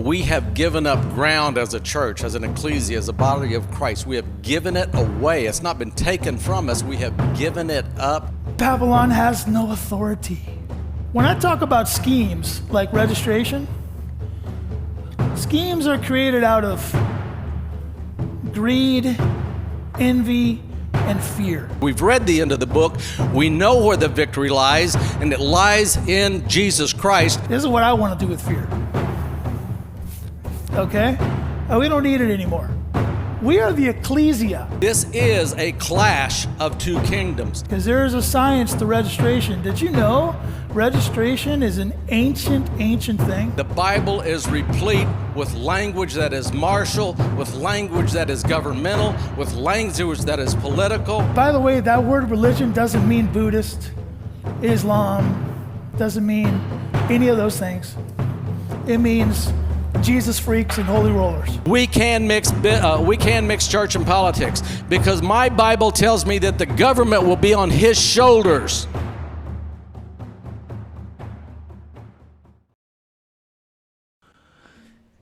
we have given up ground as a church, as an ecclesia, as a body of Christ. We have given it away. It's not been taken from us. We have given it up. Babylon has no authority. When I talk about schemes like registration, schemes are created out of greed, envy, and fear. We've read the end of the book. We know where the victory lies, and it lies in Jesus Christ. This is what I want to do with fear. Okay? We don't need it anymore. We are the ecclesia. This is a clash of two kingdoms. Because there is a science to registration. Did you know registration is an ancient thing? The Bible is replete with language that is martial, with language that is governmental, with language that is political. By the way, that word religion doesn't mean Buddhist, Islam, doesn't mean any of those things. It means Jesus freaks and holy rollers. We can mix church and politics, because my Bible tells me that the government will be on his shoulders.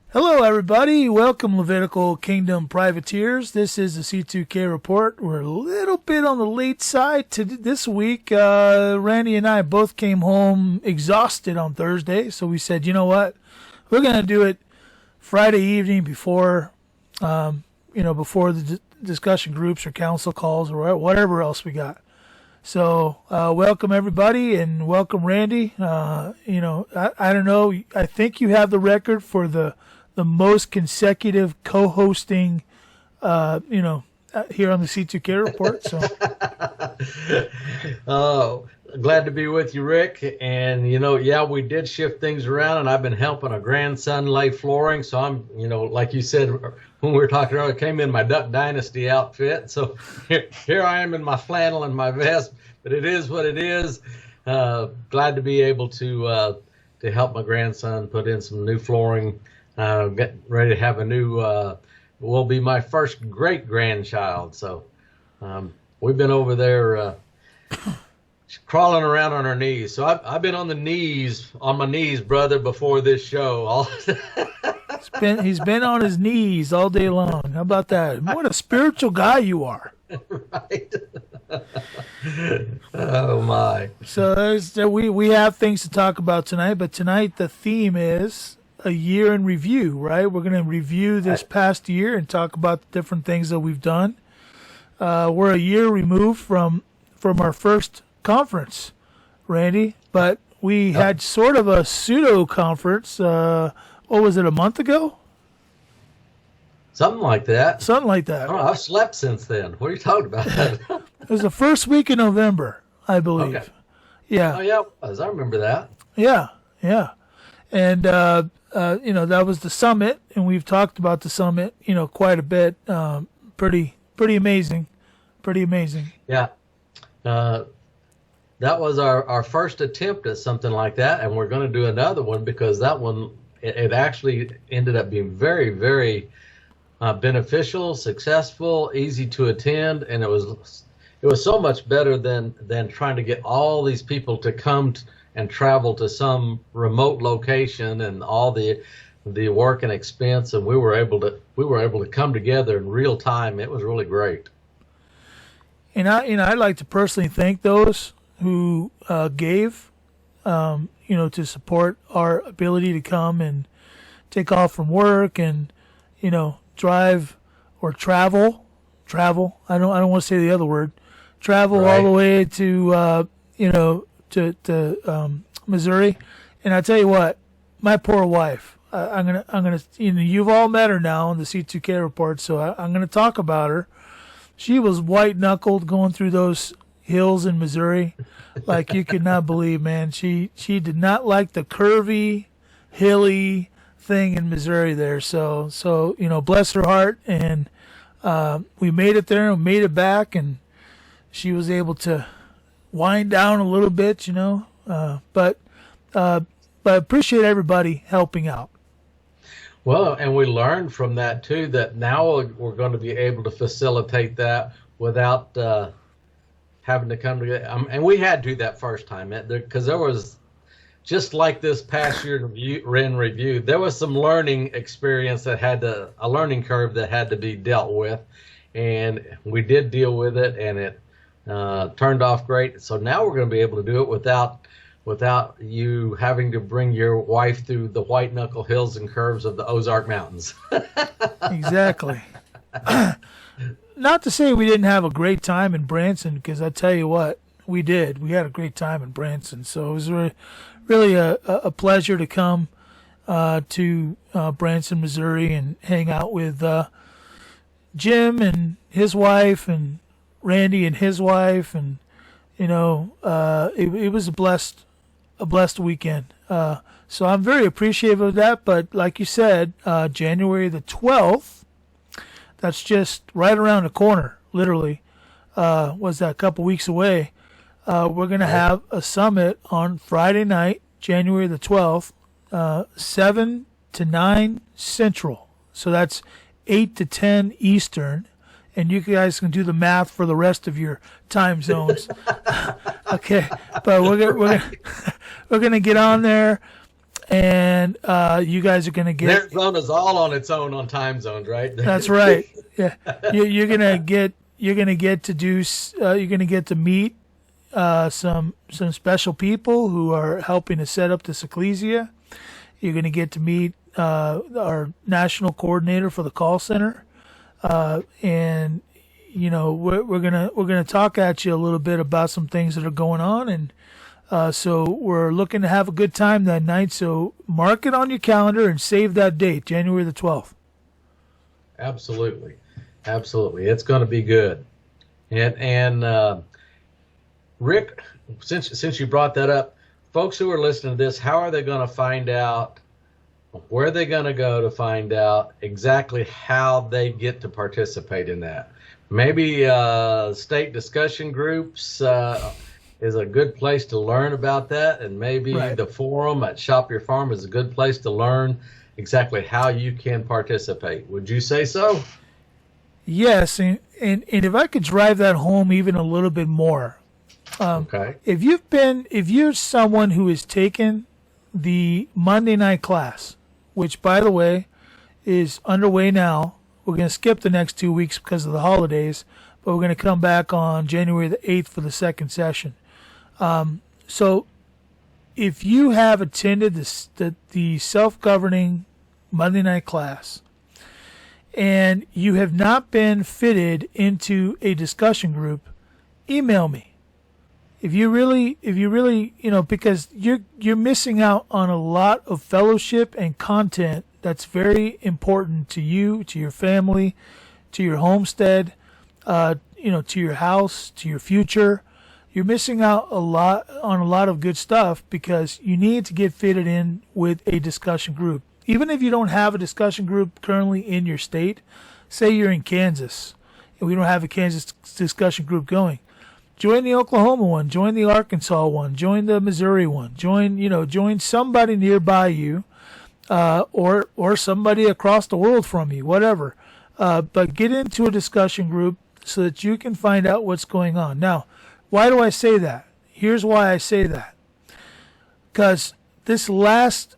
Hello everybody, welcome Levitical Kingdom Privateers. This is the C2K Report. We're a little bit on the late side to this week. Randy and I both came home exhausted on Thursday, so we said, you know what, we're going to do it Friday evening before the discussion groups or council calls or whatever else we got. So welcome everybody, and welcome Randy. I don't know, I think you have the record for the most consecutive co-hosting, here on the C2K Report. So, glad to be with you, Rick. And we did shift things around, and I've been helping a grandson lay flooring. So I'm, like you said when we were talking earlier, I came in my Duck Dynasty outfit. So here I am in my flannel and my vest. But it is what it is. Glad to be able to help my grandson put in some new flooring. Get ready to have a new, will be my first great grandchild. So we've been over there crawling around on our knees. So I've been on my knees, brother, before this show. He's been on his knees all day long. How about that? What a spiritual guy you are. Right. Oh my. So we have things to talk about tonight, but tonight the theme is a year in review, right? We're going to review this past year and talk about the different things that we've done. We're a year removed from our first conference, Randy, but we had sort of a pseudo conference. What was it, a month ago? Something like that. I don't know, I've slept since then. What are you talking about? It was the first week in November, I believe. Okay. Yeah. Oh, yeah, it was. I remember that. Yeah. And, that was the summit, and we've talked about the summit, quite a bit. Pretty amazing. Yeah. That was our first attempt at something like that, and we're going to do another one because that one, it actually ended up being very, very beneficial, successful, easy to attend, and it was so much better than trying to get all these people to come and travel to some remote location and all the work and expense, and we were able to come together in real time. It was really great. And I'd like to personally thank those who gave, to support our ability to come and take off from work and, drive or travel. I don't want to say the other word. Travel right. All the way to, to Missouri. And I tell you what, my poor wife, I'm gonna, you've all met her now on the C2K Report, so I'm gonna talk about her. She was white knuckled going through those hills in Missouri, like you could not believe, man. She did not like the curvy, hilly thing in Missouri there. So bless her heart, and we made it there and made it back, and she was able to wind down a little bit, but appreciate everybody helping out. Well, and we learned from that too, that now we're going to be able to facilitate that without having to come together. And we had to that first time, because there was just like this past year in review, there was some learning experience a learning curve that had to be dealt with, and we did deal with it, and it turned off great. So now we're going to be able to do it without you having to bring your wife through the white knuckle hills and curves of the Ozark Mountains. Exactly. Not to say we didn't have a great time in Branson, because I tell you what, we did. We had a great time in Branson. So it was really a pleasure to come to Branson, Missouri, and hang out with Jim and his wife, and Randy and his wife, and it was a blessed weekend. So I'm very appreciative of that. But like you said, January the 12th, that's just right around the corner, literally. Was that a couple weeks away? We're going to have a summit on Friday night, January the 12th, 7 to 9 Central. So that's 8 to 10 Eastern. And you guys can do the math for the rest of your time zones. Okay, but we're gonna get on there, and you guys are gonna get. Arizona's all on its own on time zones, right? That's right. Yeah, you're gonna get to meet some special people who are helping to set up this ecclesia. You're gonna get to meet our national coordinator for the call center. And we're gonna talk at you a little bit about some things that are going on, and so we're looking to have a good time that night. So mark it on your calendar and save that date, January the 12th. Absolutely, it's going to be good. And Rick, since you brought that up, folks who are listening to this, how are they going to find out? Where are they going to go to find out exactly how they get to participate in that? Maybe state discussion groups is a good place to learn about that, and maybe right. The forum at Shop Your Farm is a good place to learn exactly how you can participate. Would you say so? Yes, and if I could drive that home even a little bit more, okay. If you're someone who has taken the Monday night class, which, by the way, is underway now. We're going to skip the next 2 weeks because of the holidays, but we're going to come back on January the 8th for the second session. So if you have attended the self-governing Monday night class and you have not been fitted into a discussion group, email me. If you really, because you're missing out on a lot of fellowship and content that's very important to you, to your family, to your homestead, to your house, to your future. You're missing out on a lot of good stuff because you need to get fitted in with a discussion group. Even if you don't have a discussion group currently in your state, say you're in Kansas and we don't have a Kansas discussion group going. Join the Oklahoma one, join the Arkansas one, join the Missouri one, join somebody nearby you, or somebody across the world from you, whatever. But get into a discussion group so that you can find out what's going on. Now, why do I say that? Here's why I say that. Because this last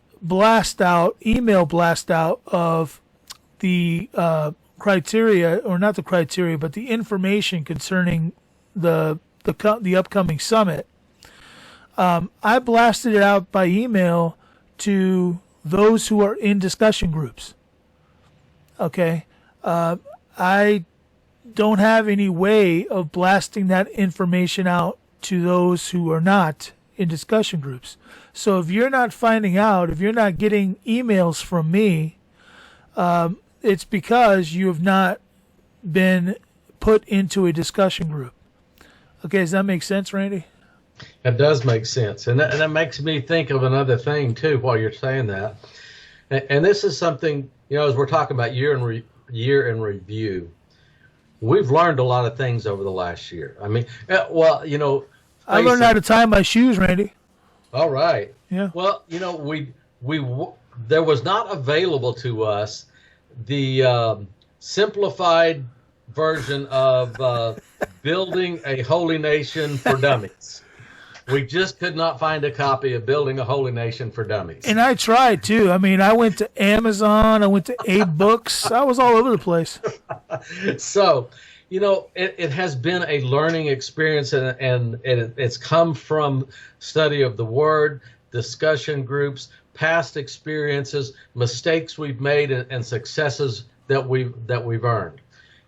email blast out of the criteria, or not the criteria, but the information concerning the upcoming summit, I blasted it out by email to those who are in discussion groups. Okay, I don't have any way of blasting that information out to those who are not in discussion groups. So if you're not finding out, if you're not getting emails from me, it's because you have not been put into a discussion group. Okay, does that make sense, Randy? That does make sense. And that makes me think of another thing, too, while you're saying that. And this is something, as we're talking about year in review, we've learned a lot of things over the last year. I mean, I learned how to tie my shoes, Randy. All right. Yeah. Well, there was not available to us the simplified version of building a holy nation for dummies. We just could not find a copy of Building a Holy Nation for Dummies. And I tried too. I mean, I went to Amazon, I went to Abe Books, I was all over the place. So, it has been a learning experience, and it's come from study of the Word, discussion groups, past experiences, mistakes we've made, and successes that we've earned.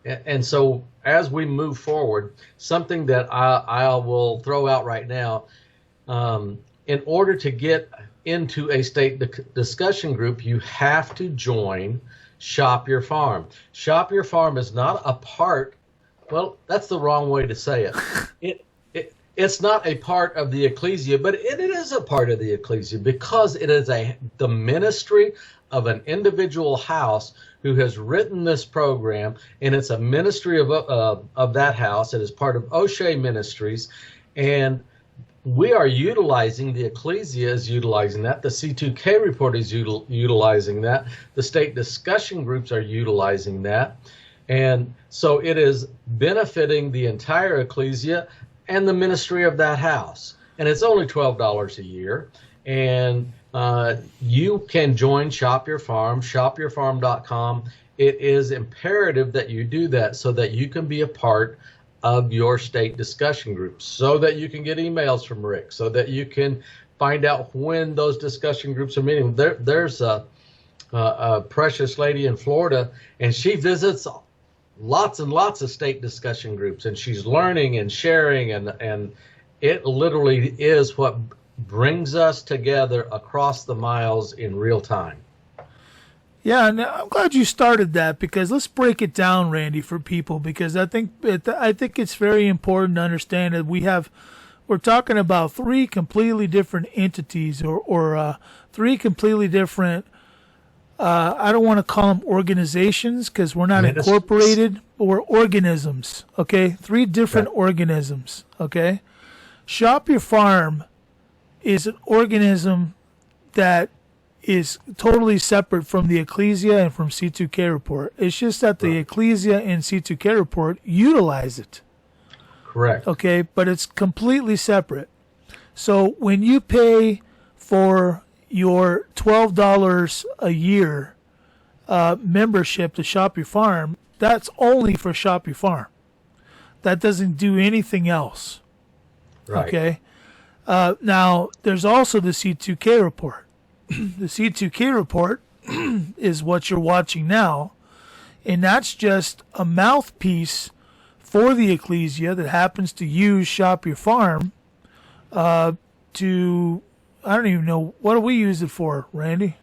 And so as we move forward, something that I will throw out right now, in order to get into a state discussion group, you have to join Shop Your Farm. Shop Your Farm is not a part, well, that's the wrong way to say it. It's not a part of the ecclesia, but it is a part of the ecclesia because it is the ministry of an individual house who has written this program, and it's a ministry of that house. It is part of O'Shea Ministries, and we are utilizing, the ecclesia is utilizing that, the C2K Report is utilizing that, the state discussion groups are utilizing that, and so it is benefiting the entire ecclesia and the ministry of that house. And it's only $12 a year, and you can join Shop Your Farm, shopyourfarm.com. It is imperative that you do that so that you can be a part of your state discussion groups, so that you can get emails from Rick, so that you can find out when those discussion groups are meeting. There's a precious lady in Florida, and she visits lots and lots of state discussion groups, and she's learning and sharing, and it literally is what brings us together across the miles in real time. Yeah, and I'm glad you started that, because let's break it down, Randy, for people, because I think it's very important to understand that we're talking about three completely different entities, or three completely different. I don't want to call them organizations because we're not incorporated, but we're organisms. Okay, three different organisms. Okay, Shop Your Farm is an organism that is totally separate from the Ecclesia and from C2K Report. It's just that the Ecclesia and C2K Report utilize it. Correct. Okay, but it's completely separate. So when you pay for your $12 a year membership to Shop Your Farm, that's only for Shop Your Farm. That doesn't do anything else. Right. Okay. Now, there's also the C2K Report. The C2K Report is what you're watching now, and that's just a mouthpiece for the Ecclesia that happens to use Shop Your Farm to, I don't even know, what do we use it for, Randy?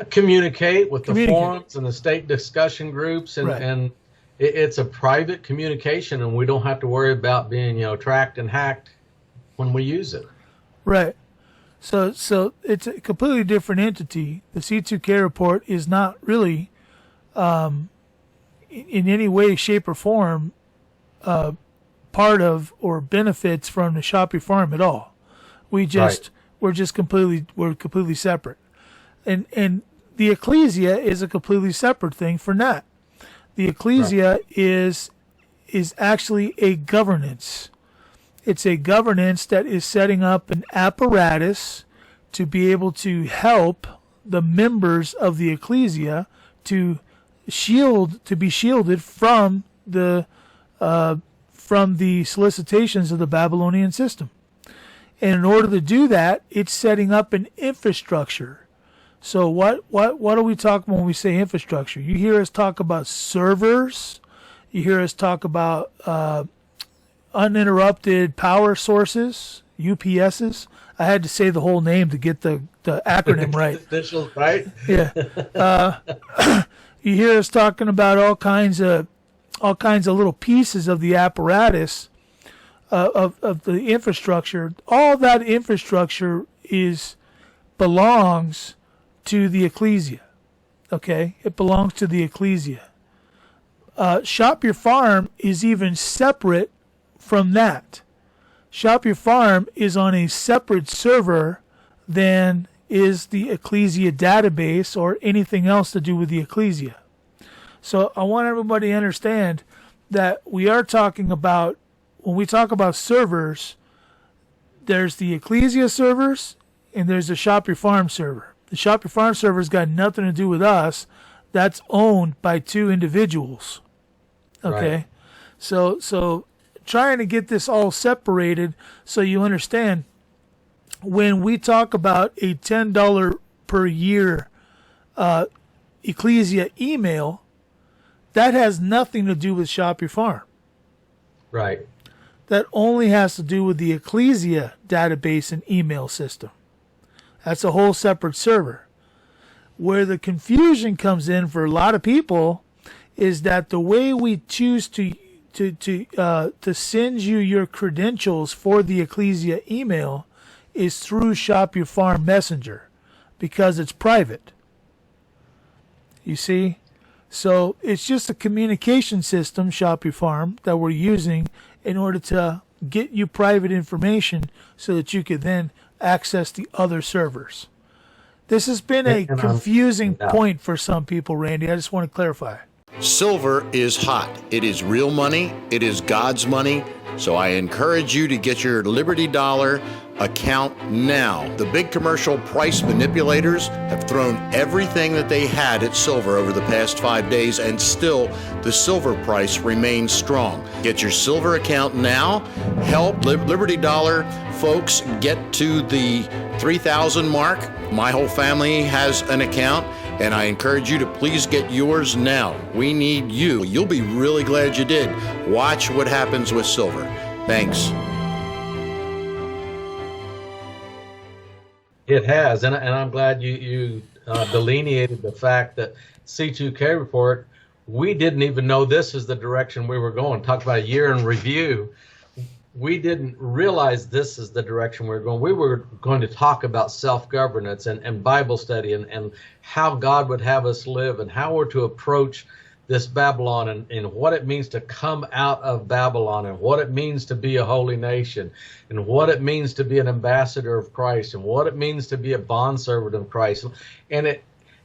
Communicate with the forums and the state discussion groups, and it's a private communication, and we don't have to worry about being, tracked and hacked when we use it. Right. So it's a completely different entity. The C2K Report is not really, in any way, shape, or form, part of or benefits from the Shop Your Farm at all. We're completely separate, and the Ecclesia is a completely separate thing for that. The Ecclesia is actually a governance. It's a governance that is setting up an apparatus to be able to help the members of the Ecclesia to be shielded from the solicitations of the Babylonian system. And in order to do that, it's setting up an infrastructure. So what are we talking when we say infrastructure? You hear us talk about servers. You hear us talk about uninterrupted power sources, UPSs. I had to say the whole name to get the acronym right. Official, right? Yeah. You hear us talking about all kinds of little pieces of the apparatus of the infrastructure. All that infrastructure belongs to the Ecclesia. Okay? It belongs to the Ecclesia. Shop Your Farm is even separate from that. Shop Your Farm is on a separate server than is the Ecclesia database or anything else to do with the Ecclesia. So I want everybody to understand that we are talking about, when we talk about servers, there's the Ecclesia servers and there's the Shop Your Farm server. The Shop Your Farm server's got nothing to do with us. That's owned by two individuals. Okay. Right. So trying to get this all separated so you understand, when we talk about a $10 per year Ecclesia email, that has nothing to do with Shop Your Farm. Right. That only has to do with the Ecclesia database and email system. That's a whole separate server. Where the confusion comes in for a lot of people is that the way we choose to send you your credentials for the Ecclesia email is through Shop Your Farm Messenger, because it's private. You see? So it's just a communication system, Shop Your Farm, that we're using in order to get you private information so that you could then access the other servers. This has been a confusing point for some people, Randy. I just want to clarify. Silver is hot. It is real money. It is God's money. So I encourage you to get your Liberty Dollar account now. The big commercial price manipulators have thrown everything that they had at silver over the past 5 days, and still the silver price remains strong. Get your silver account now. Help Liberty Dollar folks get to the 3,000 mark. My whole family has an account, and I encourage you to please get yours now. We need you. You'll be really glad you did. Watch what happens with silver. Thanks. It has, and I'm glad you delineated the fact that C2K Report, we didn't even know this is the direction we were going. Talk about a year in review. We didn't realize this is the direction we were going. We were going to talk about self-governance and Bible study and how God would have us live and how we're to approach this Babylon and what it means to come out of Babylon and what it means to be a holy nation and what it means to be an ambassador of Christ and what it means to be a bondservant of Christ. And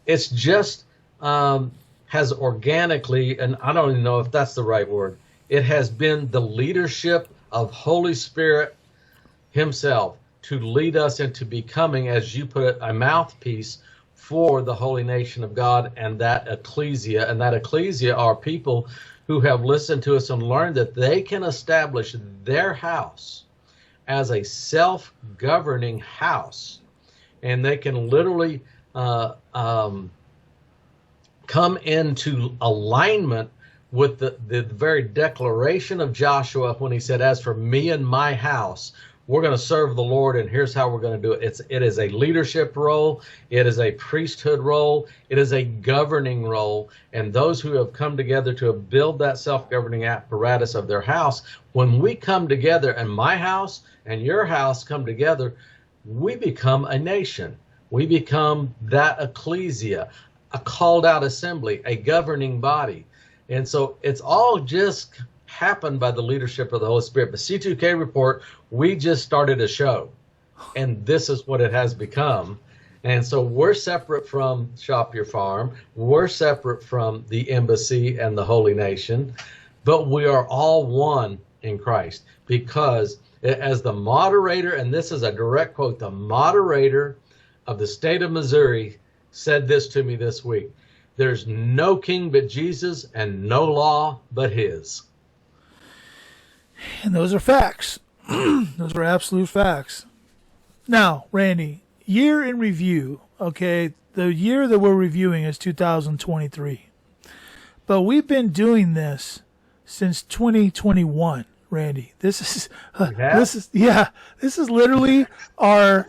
it's just has organically, and I don't even know if that's the right word, it has been the leadership of Holy Spirit himself to lead us into becoming, as you put it, a mouthpiece for the holy nation of God and that ecclesia. And that ecclesia are people who have listened to us and learned that they can establish their house as a self-governing house. And they can literally come into alignment with the very declaration of Joshua when he said, as for me and my house, we're going to serve the Lord, and here's how we're going to do it. It is a leadership role. It is a priesthood role. It is a governing role. And those who have come together to build that self-governing apparatus of their house, when we come together, and my house and your house come together, we become a nation. We become that ecclesia, a called out assembly, a governing body. And so it's all just happened by the leadership of the Holy Spirit. But C2K Report, we just started a show, and this is what it has become. And so we're separate from Shop Your Farm. We're separate from the embassy and the holy nation, but we are all one in Christ, because as the moderator, and this is a direct quote, the moderator of the state of Missouri said this to me this week: there's no king but Jesus and no law but his. And those are facts. Those are absolute facts. Now, Randy, year in review, okay, the year that we're reviewing is 2023. But we've been doing this since 2021, Randy. This is literally our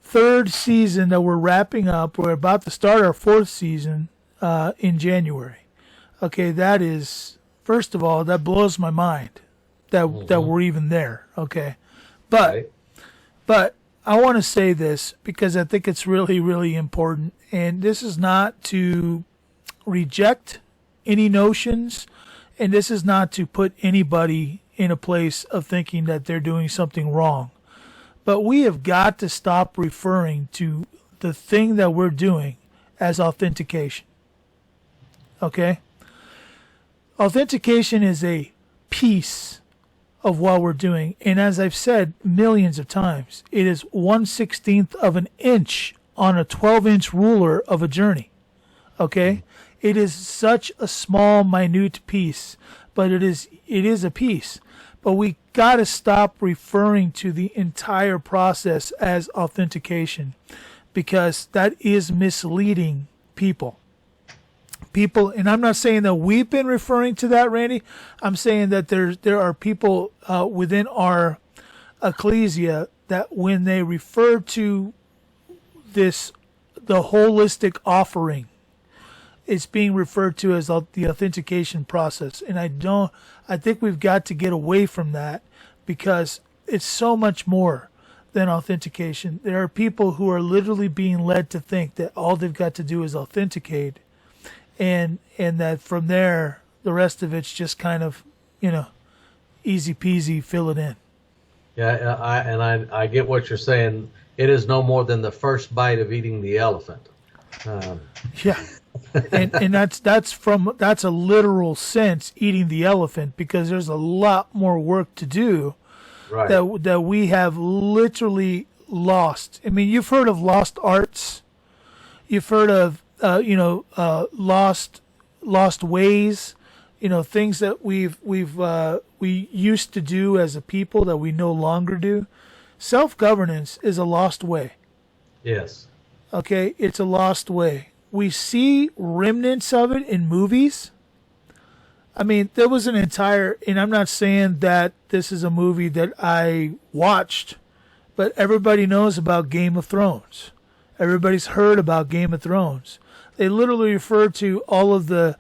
third season that we're wrapping up. We're about to start our fourth season in January. Okay, that is, first of all, that blows my mind that we're even there. Okay, but I want to say this because I think it's really, really important, and this is not to reject any notions, and this is not to put anybody in a place of thinking that they're doing something wrong. But we have got to stop referring to the thing that we're doing as authentication. Okay? Authentication is a piece of what we're doing. And as I've said millions of times, it is 1/16th of an inch on a 12-inch ruler of a journey. Okay? It is such a small, minute piece, but it is a piece. But we got to stop referring to the entire process as authentication, because that is misleading people. And I'm not saying that we've been referring to that, Randy. I'm saying that there are people within our ecclesia that when they refer to the holistic offering, it's being referred to as the authentication process. And I think we've got to get away from that, because it's so much more than authentication. There are people who are literally being led to think that all they've got to do is authenticate, and that from there the rest of it's just kind of, easy peasy, fill it in. Yeah, I get what you're saying. It is no more than the first bite of eating the elephant. Yeah. and that's a literal sense, eating the elephant, because there's a lot more work to do, right, that we have literally lost. I mean, you've heard of lost arts, you've heard of lost ways, things that we used to do as a people that we no longer do. Self-governance is a lost way. Yes. Okay, it's a lost way. We see remnants of it in movies. I mean, there was an entire, and I'm not saying that this is a movie that I watched, but everybody knows about Game of Thrones. Everybody's heard about Game of Thrones. They literally refer to all of the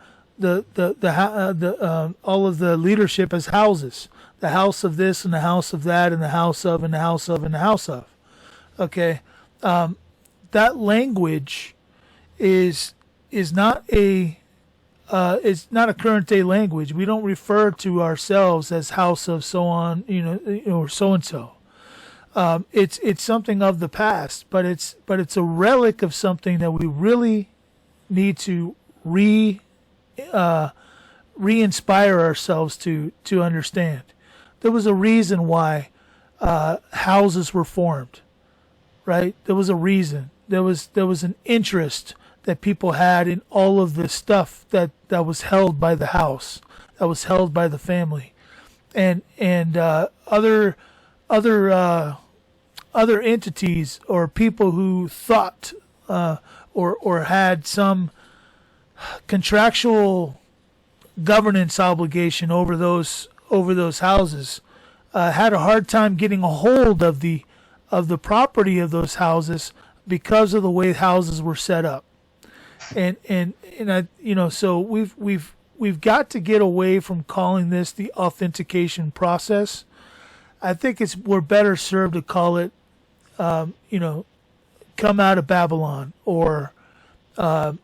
all of the leadership as houses. The house of this and the house of that and the house of and the house of and the house of. Okay, that language is not a current day language. We don't refer to ourselves as house of so on, or so and so. It's something of the past, but it's a relic of something that we really need to re-inspire ourselves to understand. There was a reason why houses were formed, right? There was a reason. There was an interest that people had in all of the stuff that was held by the house, that was held by the family, and other entities or people who thought or had some contractual governance obligation over those houses had a hard time getting a hold of the property of those houses because of the way houses were set up. And I, so we've got to get away from calling this the authentication process. I think we're better served to call it, come out of Babylon, or, come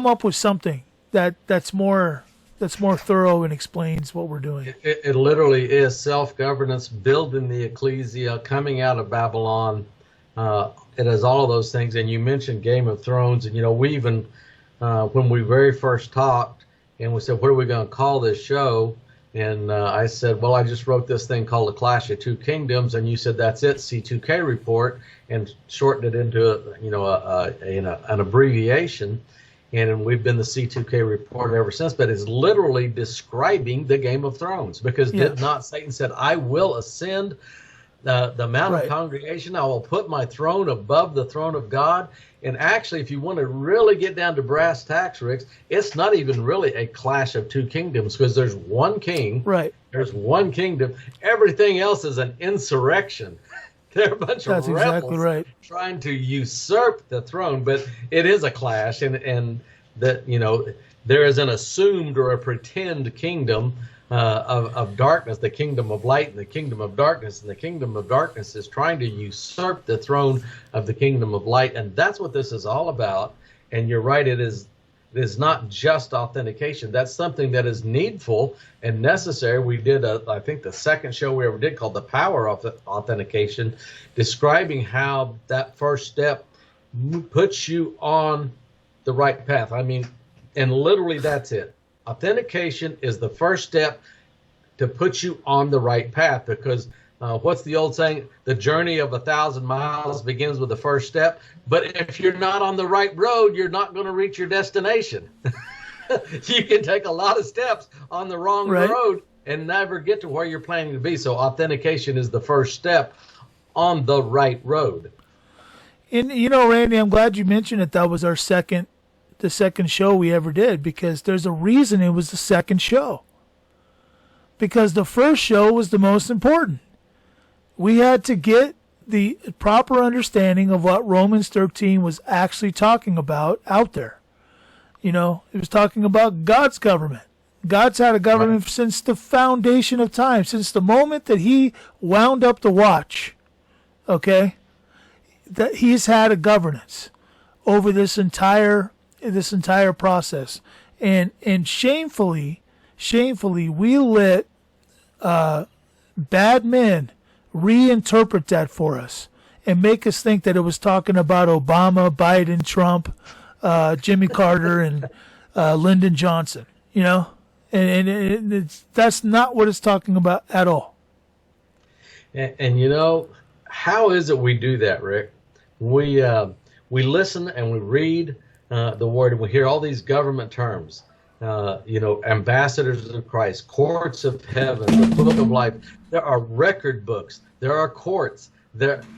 up with something that's more thorough and explains what we're doing. It literally is self-governance, building the ecclesia, coming out of Babylon. It has all of those things. And you mentioned Game of Thrones, and we even when we very first talked and we said, what are we going to call this show? And I said, well, I just wrote this thing called The Clash of Two Kingdoms, and you said that's it, C2K Report, and shortened it into an abbreviation. And we've been the C2K Report ever since, but it's literally describing the Game of Thrones, because did not Satan said, I will ascend the mount of congregation, I will put my throne above the throne of God. And actually, if you want to really get down to brass tacks, Rick, it's not even really a clash of two kingdoms, because there's one king, there's one kingdom. Everything else is an insurrection. They're a bunch of rebels trying to usurp the throne, but it is a clash, and that there is an assumed or a pretend kingdom of darkness, the kingdom of light and the kingdom of darkness, and the kingdom of darkness is trying to usurp the throne of the kingdom of light, and that's what this is all about. And you're right, it is not just authentication. That's something that is needful and necessary. We did, I think, the second show we ever did called The Power of Authentication, describing how that first step puts you on the right path. I mean, and literally that's it. Authentication is the first step to put you on the right path, because what's the old saying? The journey of 1,000 miles begins with the first step. But if you're not on the right road, you're not going to reach your destination. You can take a lot of steps on the wrong road and never get to where you're planning to be. So authentication is the first step on the right road. And Randy, I'm glad you mentioned it. That was the second show we ever did, because there's a reason it was the second show. Because the first show was the most important. We had to get the proper understanding of what Romans 13 was actually talking about out there. It was talking about God's government. God's had a government since the foundation of time, since the moment that he wound up the watch, okay? That he's had a governance over this entire process. And shamefully, we let bad men reinterpret that for us and make us think that it was talking about Obama, Biden, Trump, Jimmy Carter, and Lyndon Johnson, and that's not what it's talking about at all. And how is it we do that, Rick? We listen and we read the word, and we hear all these government terms. Ambassadors of Christ, courts of heaven, the book of life. There are record books. There are courts.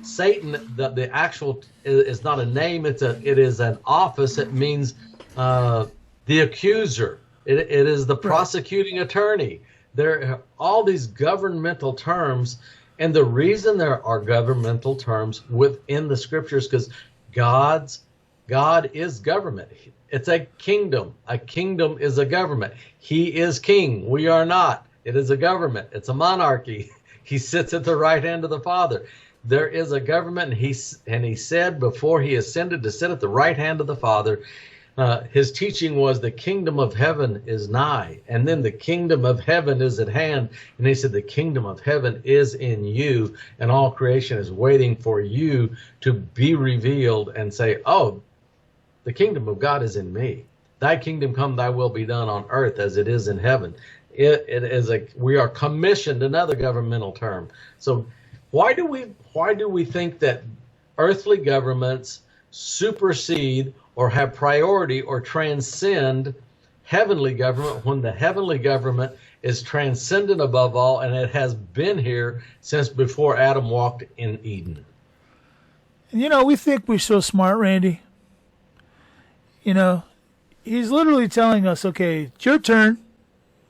Satan, the actual is not a name. It is an office. It means the accuser. It is the prosecuting attorney. There are all these governmental terms, and the reason there are governmental terms within the scriptures because God is government. It's a kingdom. A kingdom is a government. He is king. We are not. It is a government. It's a monarchy. He sits at the right hand of the Father. There is a government, and he said before he ascended to sit at the right hand of the Father, his teaching was the kingdom of heaven is nigh, and then the kingdom of heaven is at hand. And he said the kingdom of heaven is in you, and all creation is waiting for you to be revealed and say, oh, the kingdom of God is in me. Thy kingdom come, thy will be done on earth as it is in heaven. We are commissioned, another governmental term. So why do we think that earthly governments supersede or have priority or transcend heavenly government when the heavenly government is transcendent above all, and it has been here since before Adam walked in Eden? And we think we're so smart, Randy. He's literally telling us, okay, it's your turn.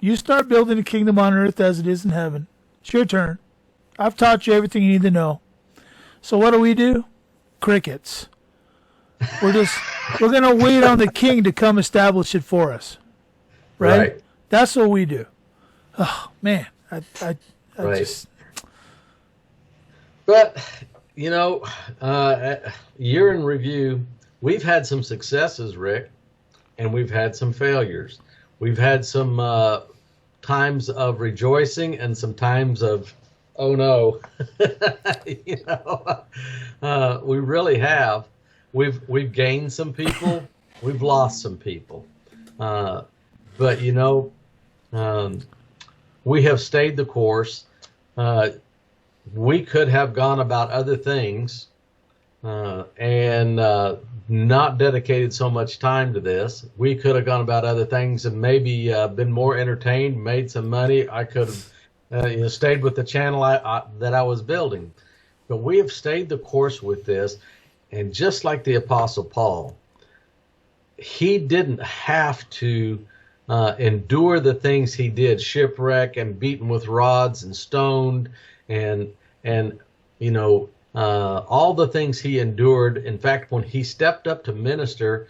You start building a kingdom on earth as it is in heaven. It's your turn. I've taught you everything you need to know. So what do? Crickets. We're going to wait on the king to come establish it for us. Right? That's what we do. Oh, man. I just... But, year in review, we've had some successes, Rick, and we've had some failures. We've had some times of rejoicing and some times of, oh no. We really have. We've gained some people. We've lost some people. But we have stayed the course. We could have gone about other things and not dedicated so much time to this. We could have gone about other things and maybe been more entertained, made some money. I could have stayed with the channel that I was building. But we have stayed the course with this. And just like the Apostle Paul, he didn't have to endure the things he did, shipwreck and beaten with rods and stoned and all the things he endured. In fact, when he stepped up to minister,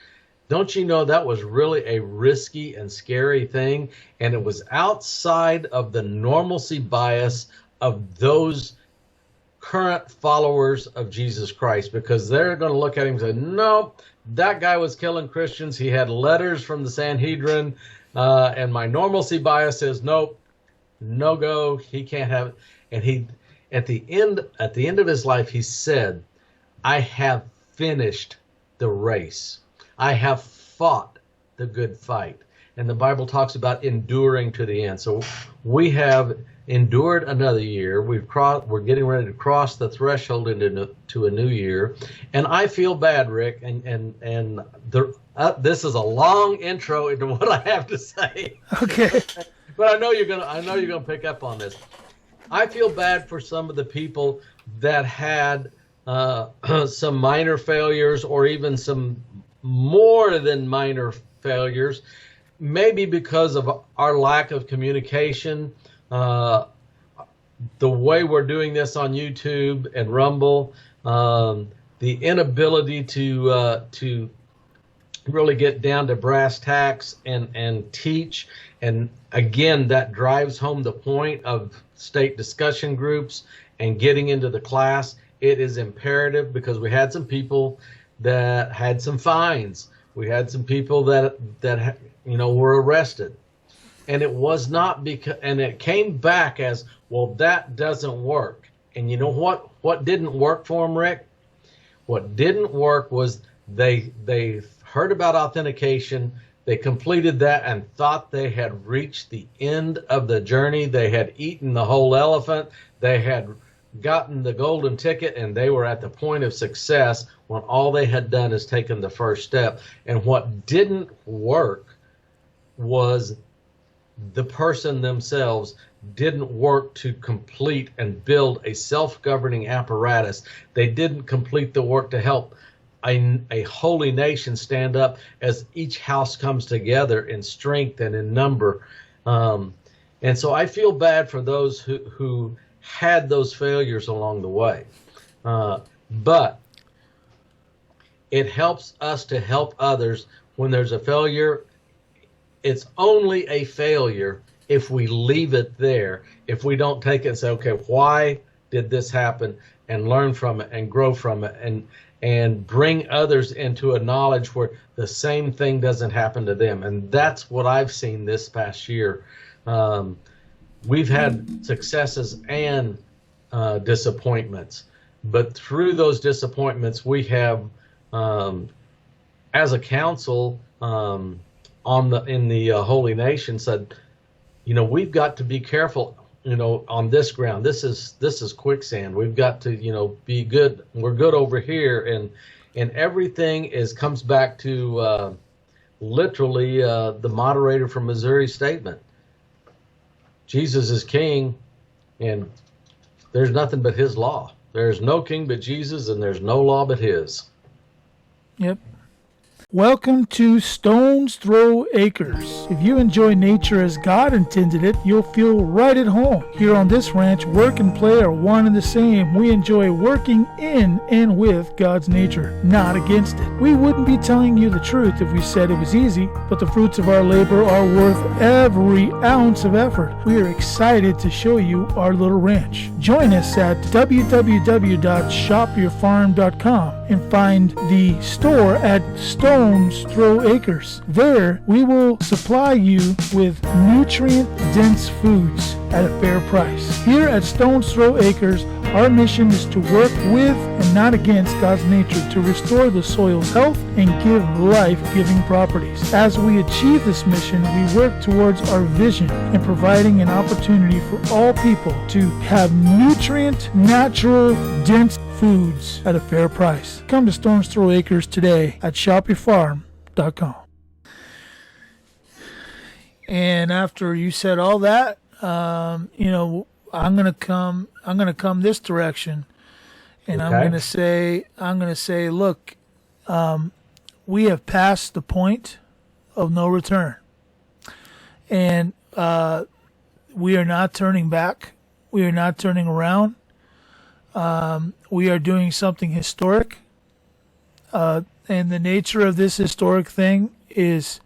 don't you know that was really a risky and scary thing? And it was outside of the normalcy bias of those current followers of Jesus Christ, because they're going to look at him and say, no, that guy was killing Christians. He had letters from the Sanhedrin, and my normalcy bias says, nope, no go. He can't have it. And he, at the end of his life, he said, I have finished the race. I have fought the good fight. and the Bible talks about enduring to the end. So we have endured another year. We're getting ready to cross the threshold into a new year, and I feel bad, Rick. This is a long intro into what I have to say. Okay. But I know you're gonna pick up on this. I feel bad for some of the people that had some minor failures, or even some more than minor failures, maybe because of our lack of communication, the way we're doing this on YouTube and Rumble, the inability to really get down to brass tacks and teach. And again, that drives home the point of state discussion groups and getting into the class. It is imperative, because we had some people that had some fines. We had some people that were arrested. And it was not because, and it came back as, well, that doesn't work. And you know what didn't work for them, Rick? What didn't work was they heard about authentication, they completed that and thought they had reached the end of the journey. They had eaten the whole elephant. They had gotten the golden ticket, and they were at the point of success, when all they had done is taken the first step. And what didn't work was the person themselves didn't work to complete and build a self-governing apparatus. They didn't complete the work to help a holy nation stand up as each house comes together in strength and in number. And so I feel bad for those who had those failures along the way. But it helps us to help others when there's a failure. It's only a failure if we leave it there, if we don't take it and say, okay, why did this happen, and learn from it and grow from it, and bring others into a knowledge where the same thing doesn't happen to them. And that's what I've seen this past year. We've had successes and disappointments, but through those disappointments, we have, as a council, in the holy nation, said, we've got to be careful, on this ground. This is quicksand. We've got to, be good. We're good over here, and everything comes back to literally the moderator from Missouri statement. Jesus is king, and there's nothing but his law. There's no king but Jesus, and there's no law but his. Yep. Welcome to Stone's Throw Acres. If you enjoy nature as God intended it, you'll feel right at home. Here on this ranch, work and play are one and the same. We enjoy working in and with God's nature, not against it. We wouldn't be telling you the truth if we said it was easy, but the fruits of our labor are worth every ounce of effort. We are excited to show you our little ranch. Join us at www.shopyourfarm.com and find the store at Stone's Throw Acres. There, we will supply you with nutrient-dense foods at a fair price. Here at Stone's Throw Acres, our mission is to work with and not against God's nature, to restore the soil's health and give life-giving properties. As we achieve this mission, we work towards our vision in providing an opportunity for all people to have nutrient, natural, dense foods at a fair price. Come to Stone's Throw Acres today at shopyourfarm.com. And after you said all that, I'm gonna come this direction, and okay. I'm gonna say, look, we have passed the point of no return, and we are not turning back. We are not turning around. We are doing something historic, and the nature of this historic thing is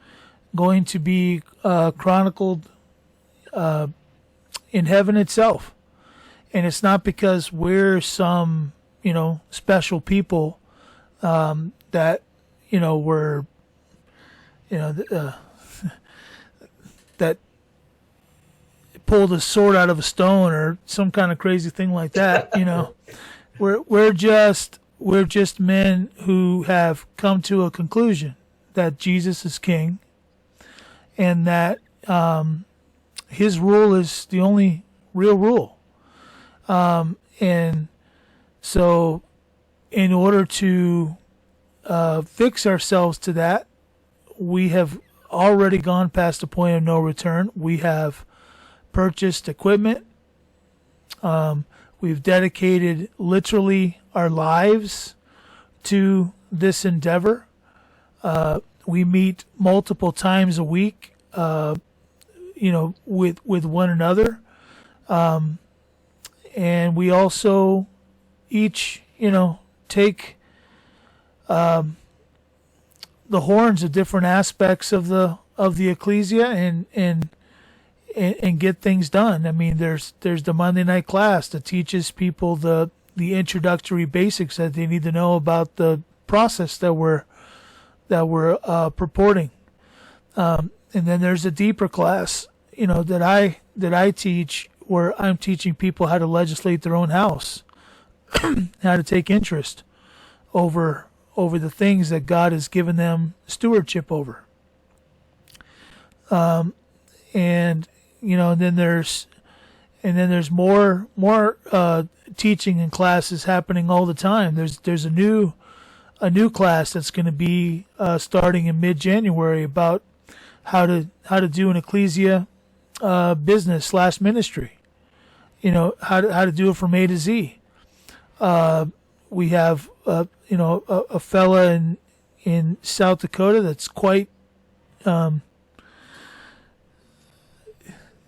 going to be chronicled in heaven itself. And it's not because we're some, special people that, were, that pulled a sword out of a stone or some kind of crazy thing like that. We're just men who have come to a conclusion that Jesus is king, and that his rule is the only real rule. And so in order to fix ourselves to that, we have already gone past the point of no return. We have purchased equipment. We've dedicated literally our lives to this endeavor. We meet multiple times a week, with one another. And we also each, take the horns of different aspects of the ecclesia and get things done. I mean, there's the Monday night class that teaches people the introductory basics that they need to know about the process that we're purporting. And then there's a deeper class, that I teach, where I'm teaching people how to legislate their own house, how to take interest over the things that God has given them stewardship over. And then there's more teaching and classes happening all the time. There's a new class that's going to be starting in mid-January about how to do an ecclesia business / ministry. How to do it from A to Z. We have a fella in South Dakota that's quite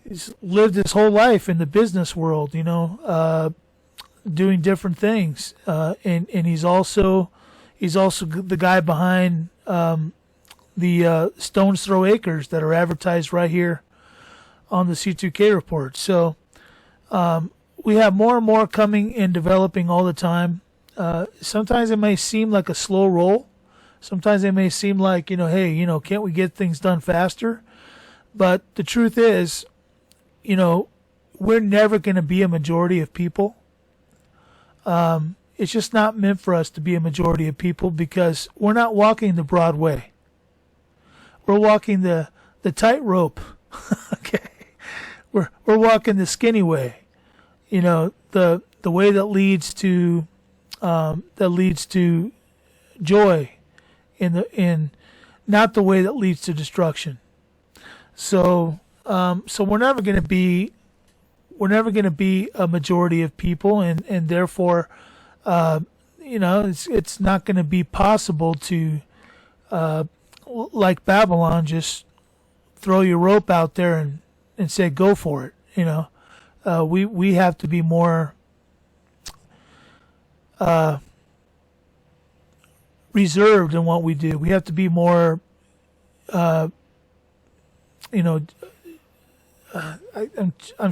he's lived his whole life in the business world, doing different things, and he's also the guy behind the Stone's Throw Acres that are advertised right here on the C2K Report. So we have more and more coming and developing all the time. Sometimes it may seem like a slow roll. Sometimes it may seem like, hey, can't we get things done faster? But the truth is, we're never going to be a majority of people. It's just not meant for us to be a majority of people, because we're not walking the broad way. We're walking the tightrope. Okay. We're walking the skinny way. The way that leads to joy, in not the way that leads to destruction. So we're never going to be a majority of people, and therefore, it's not going to be possible to, like Babylon, just throw your rope out there and say go for it. We have to be more reserved in what we do. We have to be more, I'm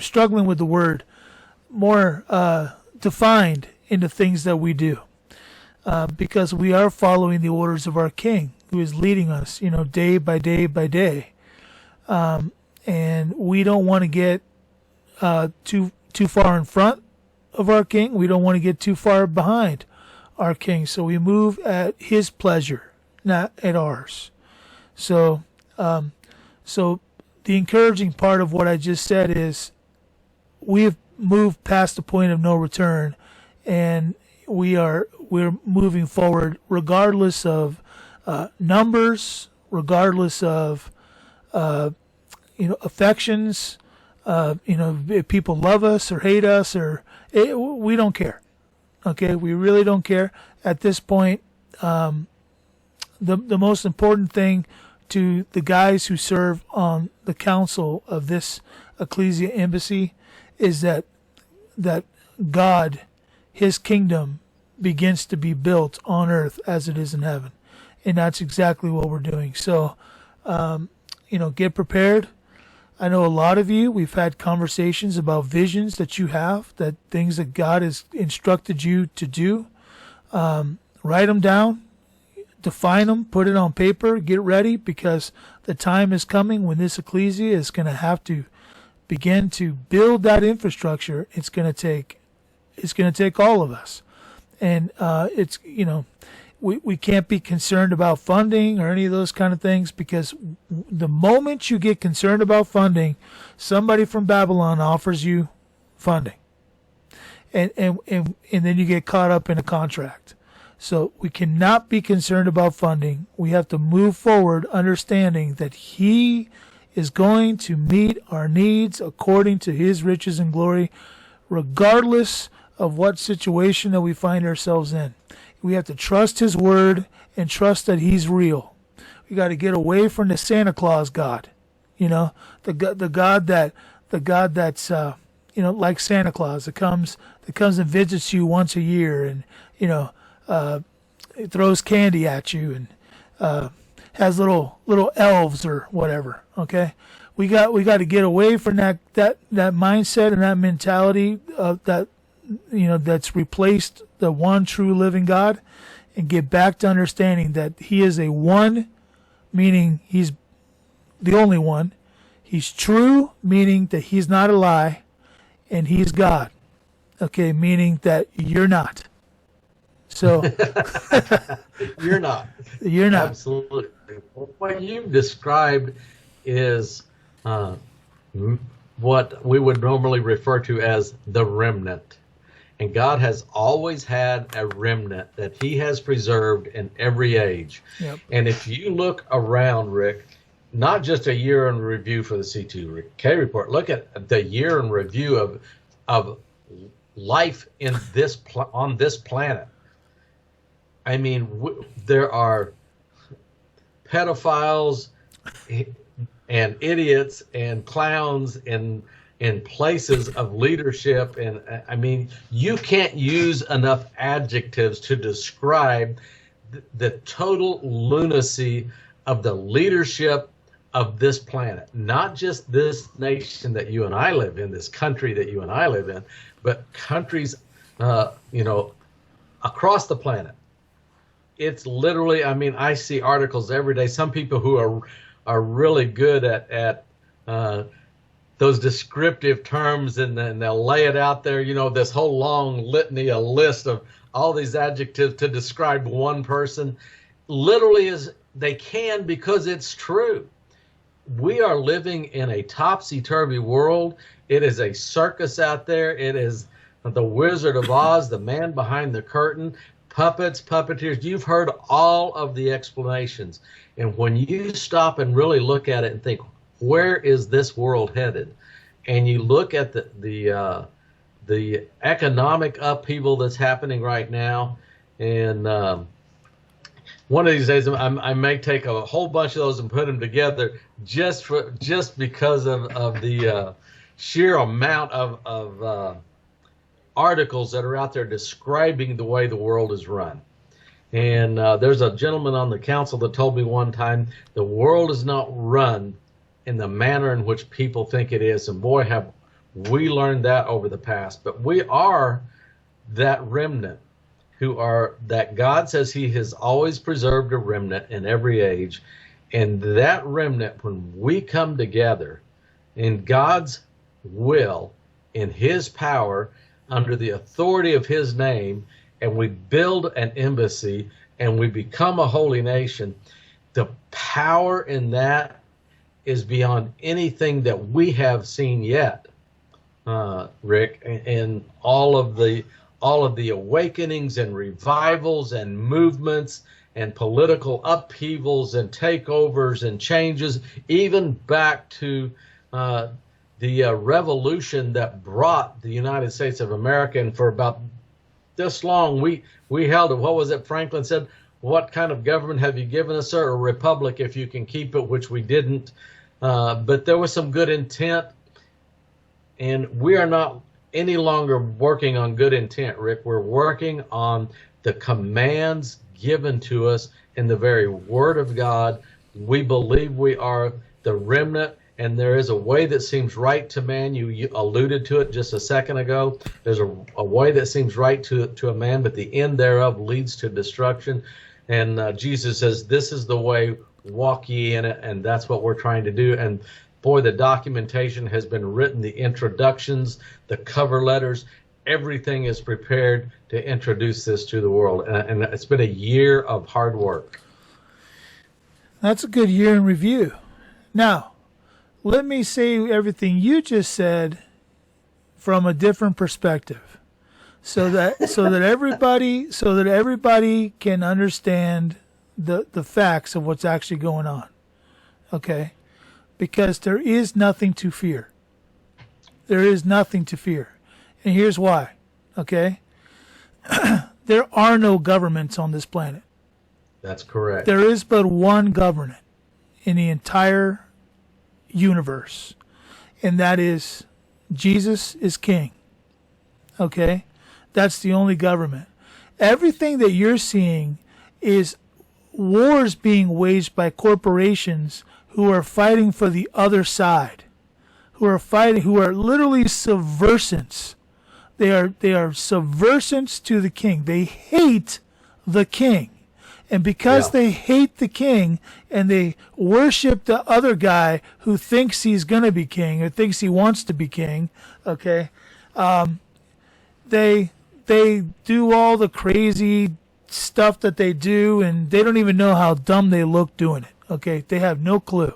struggling with the word, more defined in the things that we do, because we are following the orders of our King, who is leading us, day by day by day, and we don't want to get too far in front of our King. We don't want to get too far behind our King. So we move at His pleasure, not at ours. So the encouraging part of what I just said is we've moved past the point of no return, and we're moving forward regardless of numbers, regardless of affections. If people love us or hate us, we don't care. Okay, we really don't care at this point. The most important thing to the guys who serve on the council of this Ecclesia Embassy is that God, His kingdom, begins to be built on earth as it is in heaven, and that's exactly what we're doing. So, get prepared. I know a lot of you, we've had conversations about visions that you have, that things that God has instructed you to do. Write them down, define them, put it on paper, get ready, because the time is coming when this ecclesia is going to have to begin to build that infrastructure. It's going to take all of us. And we can't be concerned about funding or any of those kind of things, because the moment you get concerned about funding, somebody from Babylon offers you funding, and then you get caught up in a contract. So we cannot be concerned about funding. We have to move forward understanding that He is going to meet our needs according to His riches and glory, regardless of what situation that we find ourselves in. We have to trust His word and trust that He's real. We got to get away from the Santa Claus God, the God that's like Santa Claus that comes and visits you once a year, and it throws candy at you and has little elves or whatever. Okay, we got to get away from that mindset and that mentality that's replaced the one true living God, and get back to understanding that He is a one, meaning He's the only one. He's true, meaning that He's not a lie, and He's God. Okay, meaning that you're not. So You're not. You're not. Absolutely. What you've described is what we would normally refer to as the remnant. And God has always had a remnant that He has preserved in every age. Yep. And if you look around, Rick, not just a year in review for the C2K Report, look at the year in review of life in on this planet. I mean, there are pedophiles and idiots and clowns in places of leadership, and I mean, you can't use enough adjectives to describe the total lunacy of the leadership of this planet. Not just this nation that you and I live in, this country that you and I live in, but countries, across the planet. It's literally, I mean, I see articles every day. Some people who are really good at those descriptive terms, and then they'll lay it out there, this whole long litany, a list of all these adjectives to describe one person. Literally, they can, because it's true. We are living in a topsy-turvy world. It is a circus out there. It is the Wizard of Oz, the man behind the curtain. Puppets, puppeteers, you've heard all of the explanations. And when you stop and really look at it and think, where is this world headed? And you look at the economic upheaval that's happening right now, and one of these days I may take a whole bunch of those and put them together just because of the sheer amount of articles that are out there describing the way the world is run. And there's a gentleman on the council that told me one time, the world is not run in the manner in which people think it is. And boy, have we learned that over the past. But we are that remnant that God says He has always preserved a remnant in every age. And that remnant, when we come together in God's will, in His power, under the authority of His name, and we build an embassy and we become a holy nation, the power in that is beyond anything that we have seen yet, Rick, and all of the awakenings and revivals and movements and political upheavals and takeovers and changes, even back to the revolution that brought the United States of America. And for about this long, we held it. What was it? Franklin said, "What kind of government have you given us, sir? A republic, if you can keep it," which we didn't. But there was some good intent, and we are not any longer working on good intent, Rick. We're working on the commands given to us in the very Word of God. We believe we are the remnant, and there is a way that seems right to man. You alluded to it just a second ago. There's a way that seems right to a man, but the end thereof leads to destruction. And Jesus says, "This is the way, walk ye in it," and that's what we're trying to do. And boy, the documentation has been written, the introductions, the cover letters. everything is prepared to introduce this to the world. And it's been a year of hard work. That's a good year in review. Now, let me say everything you just said from a different perspective, so that everybody can understand the facts of what's actually going on. Okay? Because there is nothing to fear. There is nothing to fear. And here's why. Okay? There are no governments on this planet. That's correct. There is but one government in the entire universe, and that is Jesus is king. Okay? That's the only government. Everything that you're seeing is wars being waged by corporations who are fighting for the other side, who are literally subversives. They are subversives to the king. They hate the king. And because they hate the king and they worship the other guy who thinks he's going to be king or thinks he wants to be king, okay, they do all the crazy stuff that they do, and they don't even know how dumb they look doing it, okay? They have no clue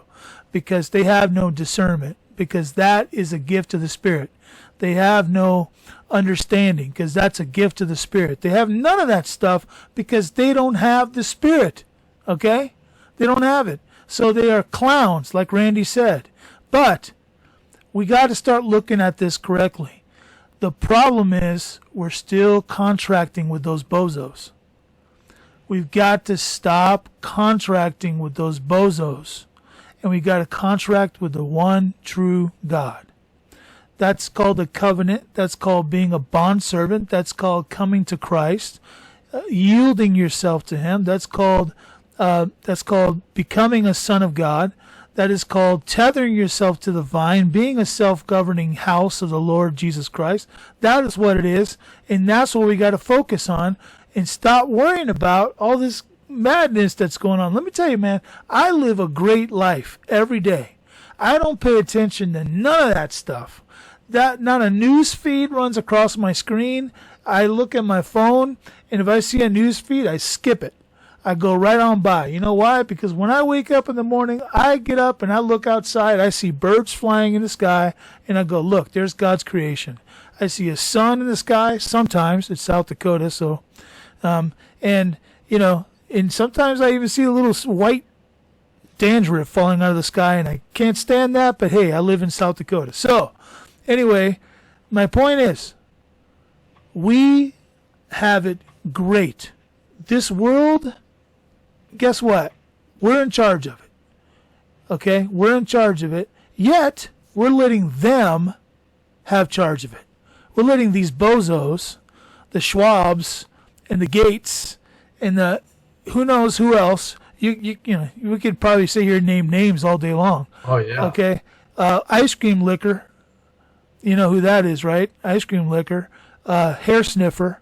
because they have no discernment, because that is a gift of the Spirit. They have no understanding because that's a gift of the Spirit. They have none of that stuff because they don't have the Spirit, okay? They don't have it. So they are clowns, like Randy said. But we got to start looking at this correctly. The problem is we're still contracting with those bozos. We've got to stop contracting with those bozos. And we got to contract with the one true God. That's called a covenant. That's called being a bondservant. That's called coming to Christ, yielding yourself to Him. That's called becoming a son of God. That is called tethering yourself to the vine, being a self-governing house of the Lord Jesus Christ. That is what it is, and that's what we got to focus on and stop worrying about all this madness that's going on. Let me tell you, man, I live a great life every day. I don't pay attention to none of that stuff. Not a news feed runs across my screen. I look at my phone, and if I see a news feed, I skip it. I go right on by. You know why? Because when I wake up in the morning, I get up and I look outside. I see birds flying in the sky, and I go, look, there's God's creation. I see a sun in the sky. Sometimes it's South Dakota, so, and sometimes I even see a little white dandruff falling out of the sky, and I can't stand that, but hey, I live in South Dakota. So, anyway, my point is, we have it great. This world, guess what? We're in charge of it. Okay? We're in charge of it. Yet, we're letting them have charge of it. We're letting these bozos, the Schwabs, and the Gates, and the who knows who else, we could probably sit here and name names all day long. Oh, yeah. Okay? Ice cream liquor. You know who that is, right? Ice cream liquor, hair sniffer,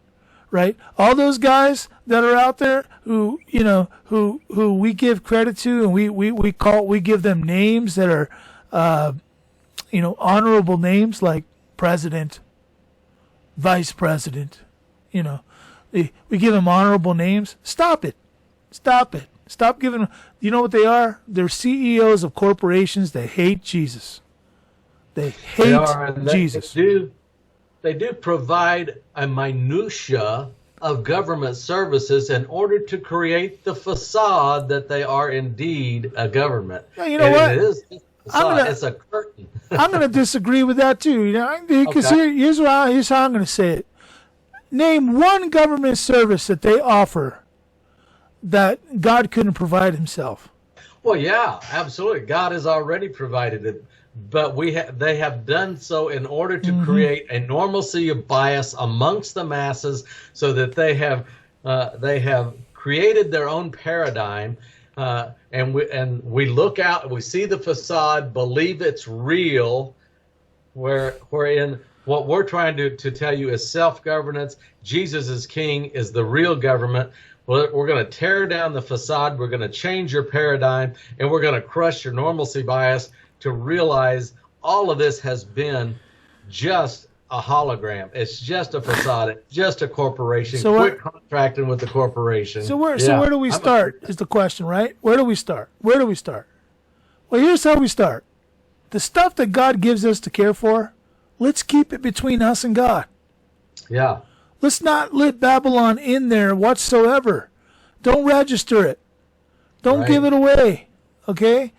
right? All those guys that are out there who we give credit to, and we give them names that are, honorable names like president, vice president. We give them honorable names. Stop it. Stop giving them. You know what they are? They're CEOs of corporations that hate Jesus. They hate Jesus. They do provide a minutia of government services in order to create the facade that they are indeed a government. Yeah, you know what? It is a facade. It's a curtain. I'm going to disagree with that too. Because here's how I'm going to say it. Name one government service that they offer that God couldn't provide Himself. Well, yeah, absolutely. God has already provided it. But they have done so in order to create a normalcy of bias amongst the masses, so that they have created their own paradigm, and we look out, we see the facade, believe it's real, wherein what we're trying to tell you is self-governance. Jesus is king, is the real government. We're going to tear down the facade. We're going to change your paradigm, and we're going to crush your normalcy bias to realize all of this has been just a hologram. It's just a facade. It's just a corporation. So Quit contracting with the corporation. So where do we start is the question, right? Where do we start? Well, here's how we start. The stuff that God gives us to care for, let's keep it between us and God. Yeah. Let's not let Babylon in there whatsoever. Don't register it. Don't give it away. Okay?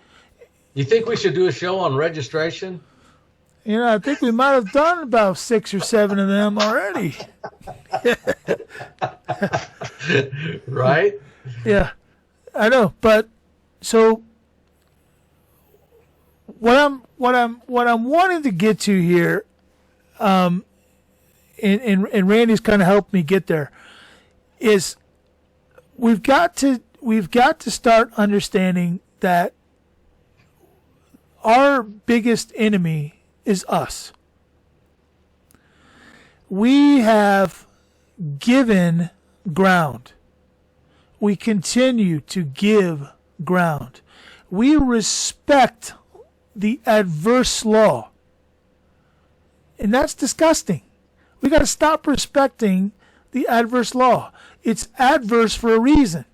You think we should do a show on registration? I think we might have done about 6 or 7 of them already. Right? Yeah, I know. But so what I'm wanting to get to here, and Randy's kind of helped me get there, is we've got to start understanding that our biggest enemy is us. We have given ground. We continue to give ground. We respect the adverse law. And that's disgusting. We got to stop respecting the adverse law. It's adverse for a reason.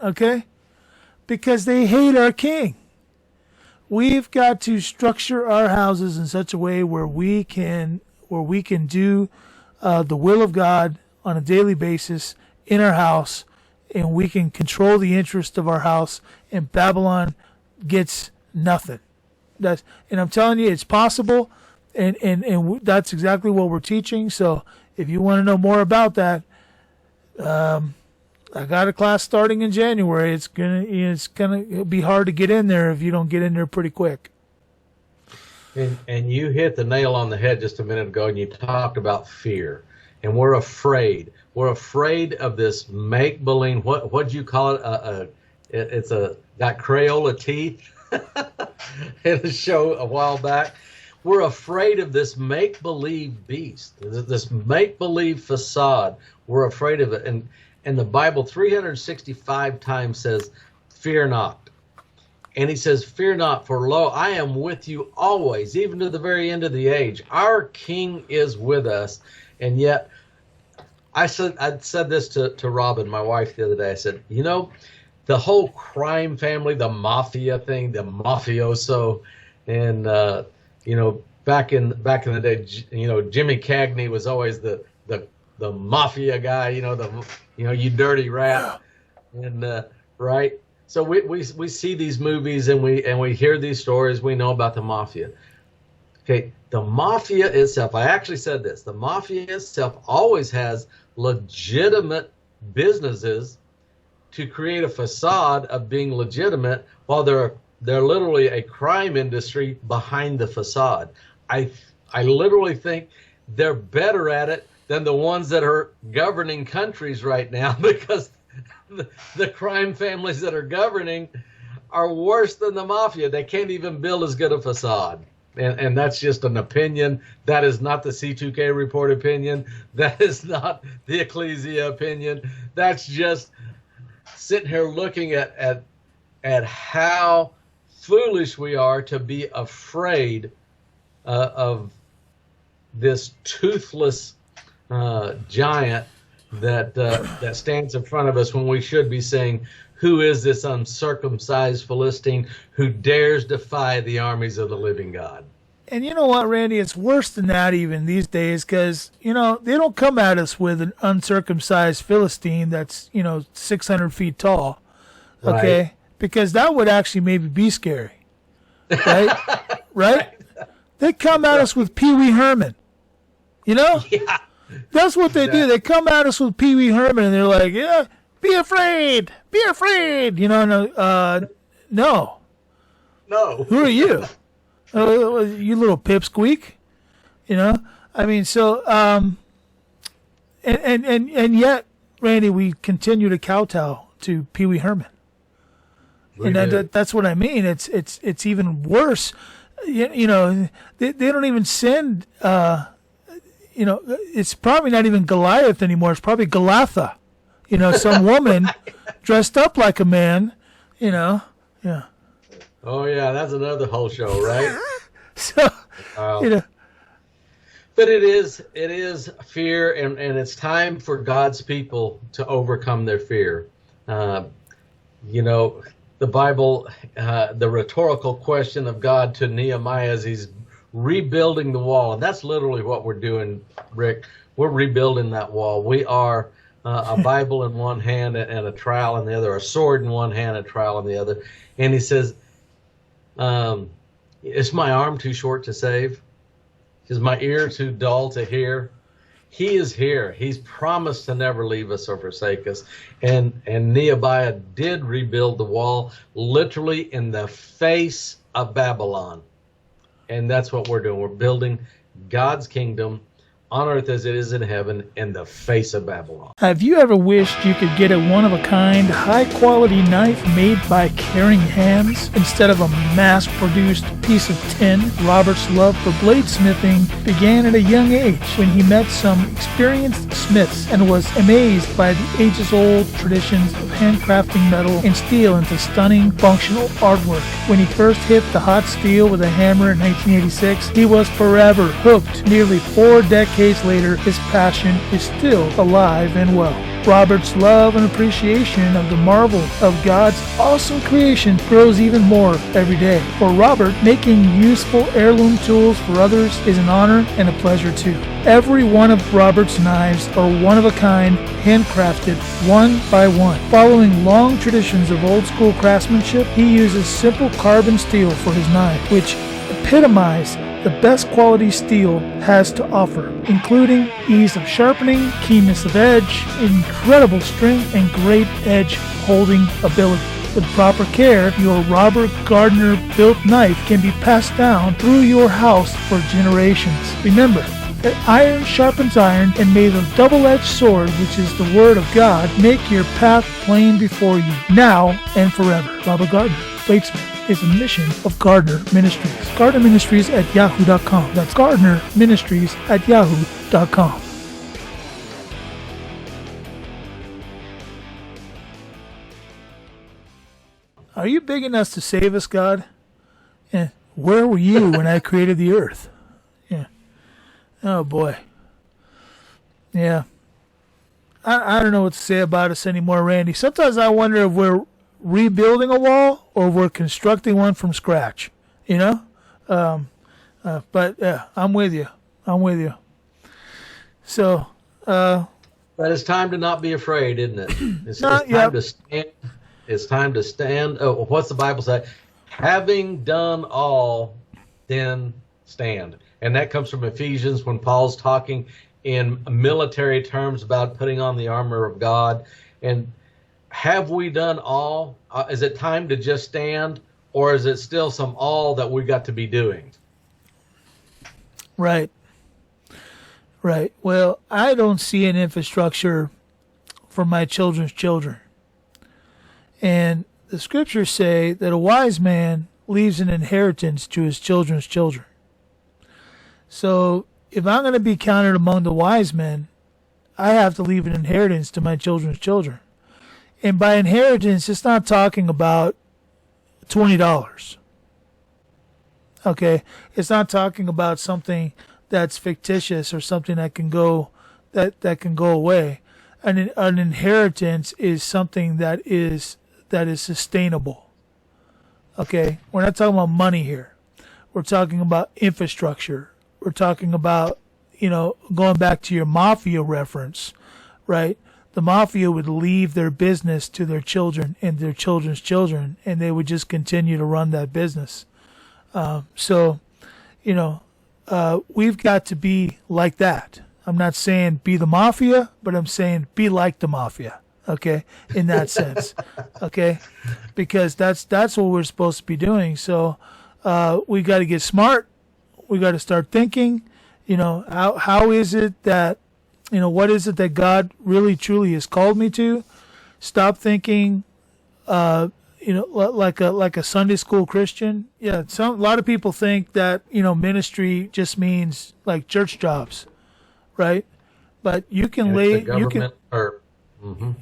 Okay? Because they hate our king. We've got to structure our houses in such a way where we can do the will of God on a daily basis in our house, and we can control the interest of our house, and Babylon gets nothing. And I'm telling you, it's possible, and that's exactly what we're teaching. So if you want to know more about that, I got a class starting in January. It's gonna be hard to get in there if you don't get in there pretty quick. And you hit the nail on the head just a minute ago, and you talked about fear. And we're afraid. We're afraid of this make-believe. What'd you call it? It's got Crayola teeth. In a show a while back. We're afraid of this make-believe beast, this make-believe facade. We're afraid of it. And the Bible 365 times says, fear not. And he says, fear not, for lo, I am with you always, even to the very end of the age. Our King is with us. And yet, I said this to Robin, my wife, the other day. I said, the whole crime family, the mafia thing, the mafioso, and back in the day, Jimmy Cagney was always the mafia guy, you dirty rat, and right. So we see these movies and we hear these stories. We know about the mafia. Okay, the mafia itself. I actually said this. The mafia itself always has legitimate businesses to create a facade of being legitimate, while they're literally a crime industry behind the facade. I literally think they're better at it than the ones that are governing countries right now, because the crime families that are governing are worse than the mafia. They can't even build as good a facade. And that's just an opinion. That is not the C2K Report opinion. That is not the Ecclesia opinion. That's just sitting here looking at how foolish we are to be afraid of this toothless giant that stands in front of us, when we should be saying, who is this uncircumcised Philistine who dares defy the armies of the living God? And you know what, Randy? It's worse than that even these days, because, they don't come at us with an uncircumcised Philistine that's, 600 feet tall, okay? Right. Because that would actually maybe be scary, right? Right? They come at us with Pee Wee Herman, Yeah. That's what they do. They come at us with Pee Wee Herman, and they're like, yeah, be afraid, no. No. Who are you? You little pipsqueak, I mean, so and yet, Randy, we continue to kowtow to Pee Wee Herman, and that's what I mean. It's even worse. They don't even send. It's probably not even Goliath anymore. It's probably Galatha. Some woman dressed up like a man. Yeah. Oh yeah, that's another whole show, right? So, But it is fear, and it's time for God's people to overcome their fear. You know, the Bible, the rhetorical question of God to Nehemiah as he's rebuilding the wall, and that's literally what we're doing, Rick. We're rebuilding that wall. We are a Bible in one hand and a trowel in the other, a sword in one hand and a trowel in the other. And he says, is my arm too short to save? Is my ear too dull to hear? He is here. He's promised to never leave us or forsake us. And Nehemiah did rebuild the wall literally in the face of Babylon. And that's what we're doing. We're building God's kingdom on earth as it is in heaven in the face of Babylon. Have you ever wished you could get a one-of-a-kind, high-quality knife made by caring hands instead of a mass-produced piece of tin? Robert's love for bladesmithing began at a young age when he met some experienced smiths and was amazed by the ages-old traditions of handcrafting metal and steel into stunning, functional artwork. When he first hit the hot steel with a hammer in 1986, he was forever hooked. Nearly 4 decades later, his passion is still alive and well. Robert's love and appreciation of the marvel of God's awesome creation grows even more every day. For Robert, making useful heirloom tools for others is an honor and a pleasure too. Every one of Robert's knives are one of a kind, handcrafted, one by one. Following long traditions of old school craftsmanship, he uses simple carbon steel for his knife, which epitomize the best quality steel has to offer, including ease of sharpening, keenness of edge, incredible strength, and great edge holding ability. With proper care, your Robert Gardner built knife can be passed down through your house for generations. Remember that iron sharpens iron, and may the double-edged sword, which is the word of God, make your path plain before you, now and forever. Robert Gardner, bladesmith, is a mission of Gardner Ministries. Gardner Ministries at yahoo.com. That's Gardner Ministries at yahoo.com. Are you big enough to save us, God? Yeah. Where were you when I created the earth? Yeah. Oh, boy. Yeah. I don't know what to say about us anymore, Randy. Sometimes I wonder if we're rebuilding a wall or we're constructing one from scratch, you know? But yeah, I'm with you. So, but it's time to not be afraid, isn't it? It's time to stand. It's time to stand. Oh, what's the Bible say? Having done all, then stand. And that comes from Ephesians when Paul's talking in military terms about putting on the armor of God. And have we done all? Is it time to just stand, or is it still some all that we got to be doing? Right. Well, I don't see an infrastructure for my children's children. And the scriptures say that a wise man leaves an inheritance to his children's children. So if I'm going to be counted among the wise men, I have to leave an inheritance to my children's children. And by inheritance, it's not talking about $20. Okay? It's not talking about something that's fictitious or something that can go away. An inheritance is something that is sustainable. Okay? We're not talking about money here. We're talking about infrastructure. We're talking about, going back to your mafia reference, right? The mafia would leave their business to their children and their children's children, and they would just continue to run that business. We've got to be like that. I'm not saying be the mafia, but I'm saying be like the mafia, okay, in that sense, okay? Because that's what we're supposed to be doing. So we got to get smart. We got to start thinking, how is it that, what is it that God really truly has called me to? Stop thinking, like a Sunday school Christian. Yeah, a lot of people think that, ministry just means like church jobs, right? But you can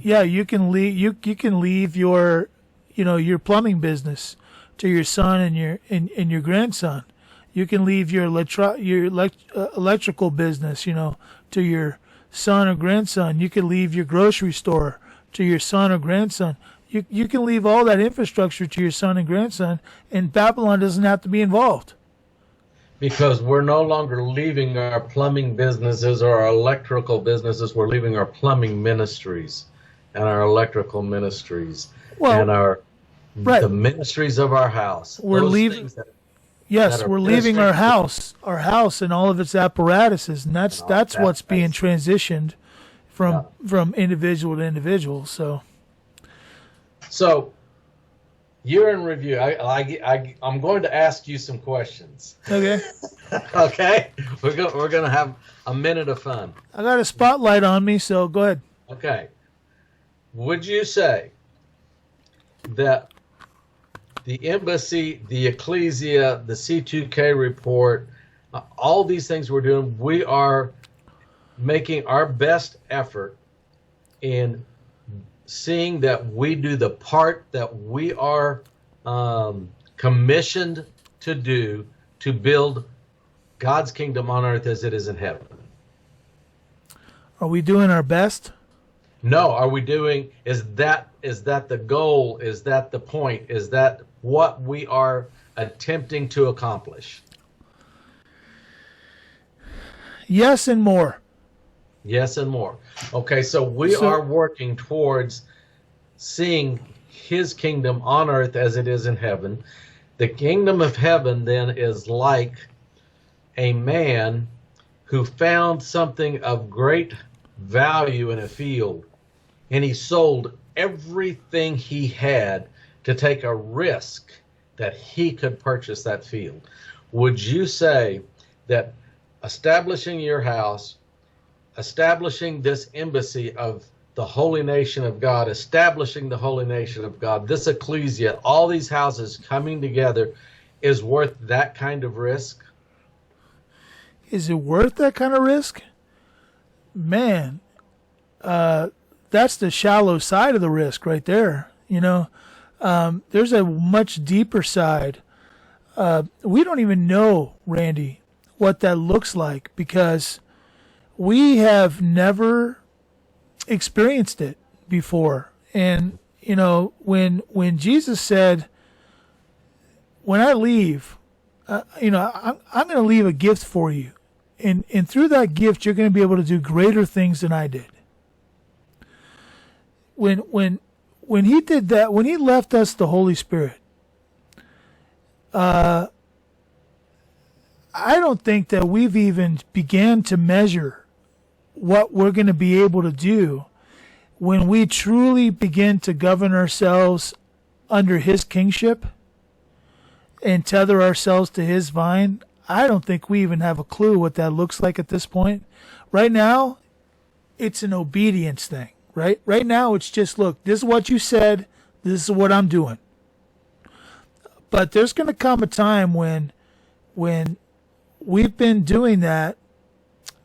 you can leave your, your plumbing business to your son and your grandson. You can leave your electrical business, to your son or grandson. You can leave your grocery store to your son or grandson. You can leave all that infrastructure to your son and grandson, and Babylon doesn't have to be involved. Because we're no longer leaving our plumbing businesses or our electrical businesses. We're leaving our plumbing ministries and our electrical ministries and the ministries of our house. We're leaving. Yes, we're leaving our house and all of its apparatuses, and that's what's being transitioned from individual to individual. So you're in review. I'm going to ask you some questions. Okay. Okay. We're gonna have a minute of fun. I got a spotlight on me, so go ahead. Okay. Would you say that the embassy, the ecclesia, the C2K report, all these things we're doing, we are making our best effort in seeing that we do the part that we are commissioned to do to build God's kingdom on earth as it is in heaven? Are we doing our best? No. Are we doing, is that the goal? Is that the point? Is that what we are attempting to accomplish? Yes, and more. Yes, and more. Okay, so we are working towards seeing his kingdom on earth as it is in heaven. The kingdom of heaven then is like a man who found something of great value in a field, and he sold everything he had to take a risk that he could purchase that field. Would you say that establishing your house, establishing this embassy of the holy nation of God, establishing the holy nation of God, this ecclesia, all these houses coming together, is worth that kind of risk? Is it worth that kind of risk? Man, that's the shallow side of the risk right there. There's a much deeper side. We don't even know, Randy, what that looks like, because we have never experienced it before. And when Jesus said, when I leave, I'm going to leave a gift for you, and through that gift you're going to be able to do greater things than I did. When he did that, when he left us the Holy Spirit, I don't think that we've even began to measure what we're going to be able to do when we truly begin to govern ourselves under his kingship and tether ourselves to his vine. I don't think we even have a clue what that looks like at this point. Right now, it's an obedience thing. Right now, it's just, look, this is what you said, this is what I'm doing. But there's going to come a time when we've been doing that,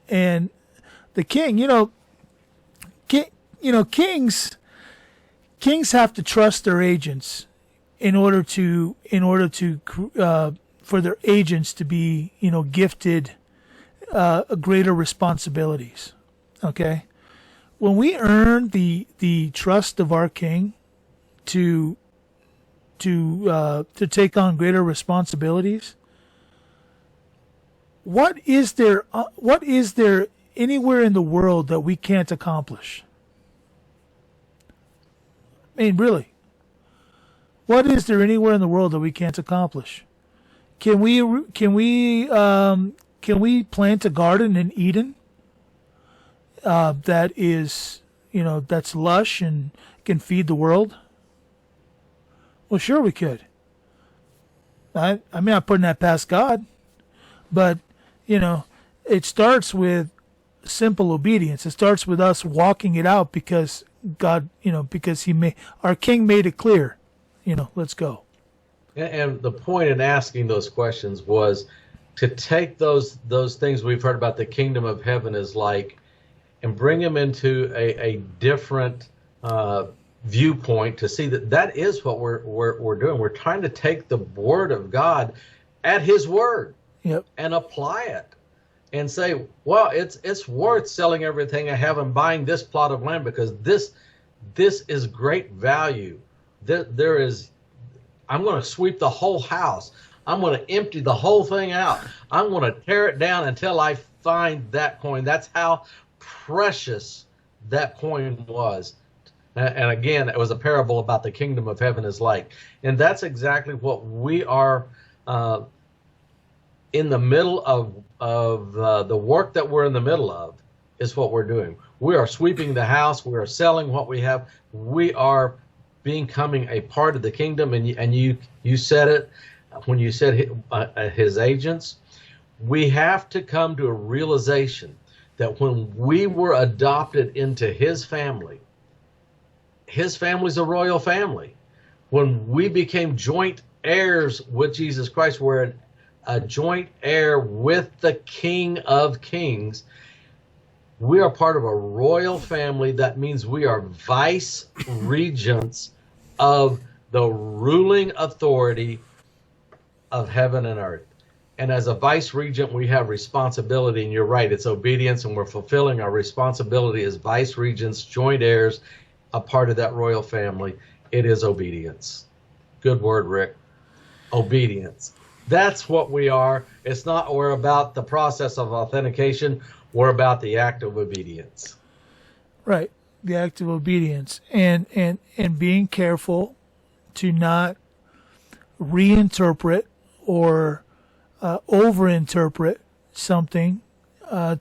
and the king, kings have to trust their agents in order to for their agents to be, gifted greater responsibilities. Okay, when we earn the trust of our king to take on greater responsibilities, what is there anywhere in the world that we can't accomplish? I mean, really, what is there anywhere in the world that we can't accomplish? Can we plant a garden in Eden that is, that's lush and can feed the world? Well, sure we could. I'm not putting that past God, but it starts with simple obedience. It starts with us walking it out because God, because our King made it clear. Let's go. And the point in asking those questions was to take those things we've heard about the kingdom of heaven is like, and bring them into a different viewpoint to see that is what we're doing. We're trying to take the word of God at his word. Yep. and apply it and say, well, it's worth selling everything I have and buying this plot of land because this is great value. There is, I'm going to sweep the whole house. I'm going to empty the whole thing out. I'm going to tear it down until I find that coin. That's how precious that coin was. And again, it was a parable about the kingdom of heaven is like. And that's exactly what we are in the middle of the work that we're in the middle of is what we're doing. We are sweeping the house. We are selling what we have. We are becoming a part of the kingdom. And you said it when you said his agents. We have to come to a realization that when we were adopted into his family's a royal family. When we became joint heirs with Jesus Christ, we're a joint heir with the King of Kings. We are part of a royal family. That means we are vice regents of the ruling authority of heaven and earth. And as a vice regent, we have responsibility. And you're right, it's obedience, and we're fulfilling our responsibility as vice regents, joint heirs, a part of that royal family. It is obedience. Good word, Rick. Obedience. That's what we are. It's not we're about the process of authentication. We're about the act of obedience. Right. The act of obedience and being careful to not reinterpret or overinterpret something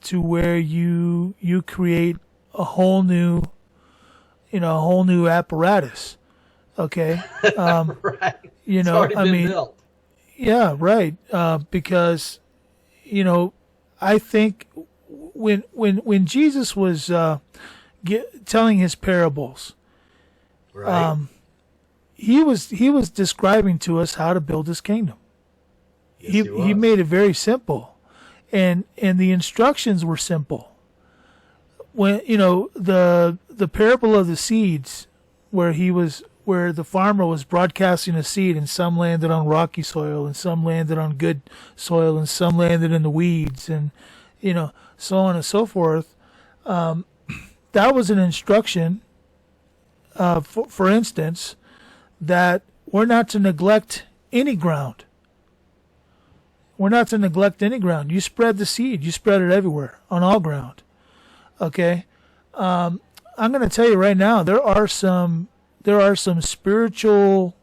to where you create a whole new apparatus. Okay. Right. You know, it's already been built. Yeah, right. Because, I think when Jesus was telling his parables, Right. he was describing to us how to build his kingdom. Yes, He made it very simple, and the instructions were simple. When the parable of the seeds, where the farmer was broadcasting a seed, and some landed on rocky soil, and some landed on good soil, and some landed in the weeds, and so on and so forth. That was an instruction, for instance, that we're not to neglect any ground. We're not to neglect any ground. You spread the seed. You spread it everywhere, on all ground. Okay? I'm going to tell you right now, there are some spiritual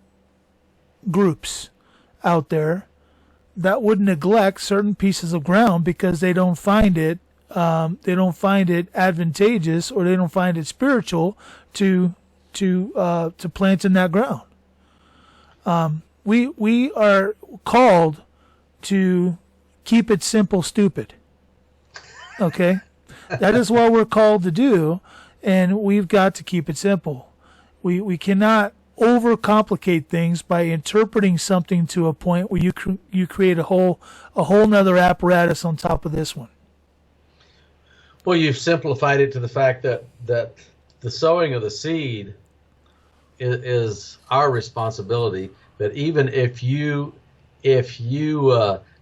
groups out there that would neglect certain pieces of ground because they don't find it advantageous, or they don't find it spiritual to plant in that ground. We are called to keep it simple, stupid. Okay? That is what we're called to do, and we've got to keep it simple. We cannot overcomplicate things by interpreting something to a point where you create a whole nother apparatus on top of this one. Well, you've simplified it to the fact that the sowing of the seed is our responsibility. That even if you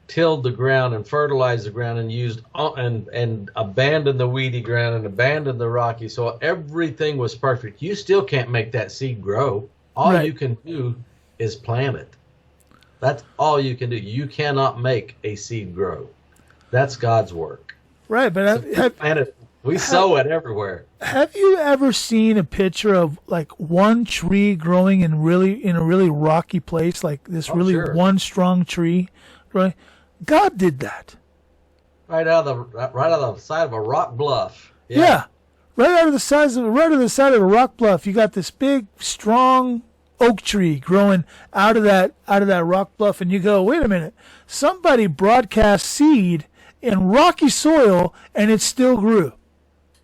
tilled the ground and fertilized the ground and used and abandoned the weedy ground and abandoned the rocky soil, everything was perfect. You still can't make that seed grow. All Right. you can do is plant it. That's all you can do. You cannot make a seed grow. That's God's work. Right, but We sow it everywhere. have you ever seen a picture of like one tree growing in a really rocky place, like this Sure. one strong tree growing? God did that. Right out of the side of a rock bluff. Yeah. Right out of the side of a rock bluff, you got this big, strong oak tree growing out of that rock bluff, and you go, wait a minute, somebody broadcast seed in rocky soil, and it still grew.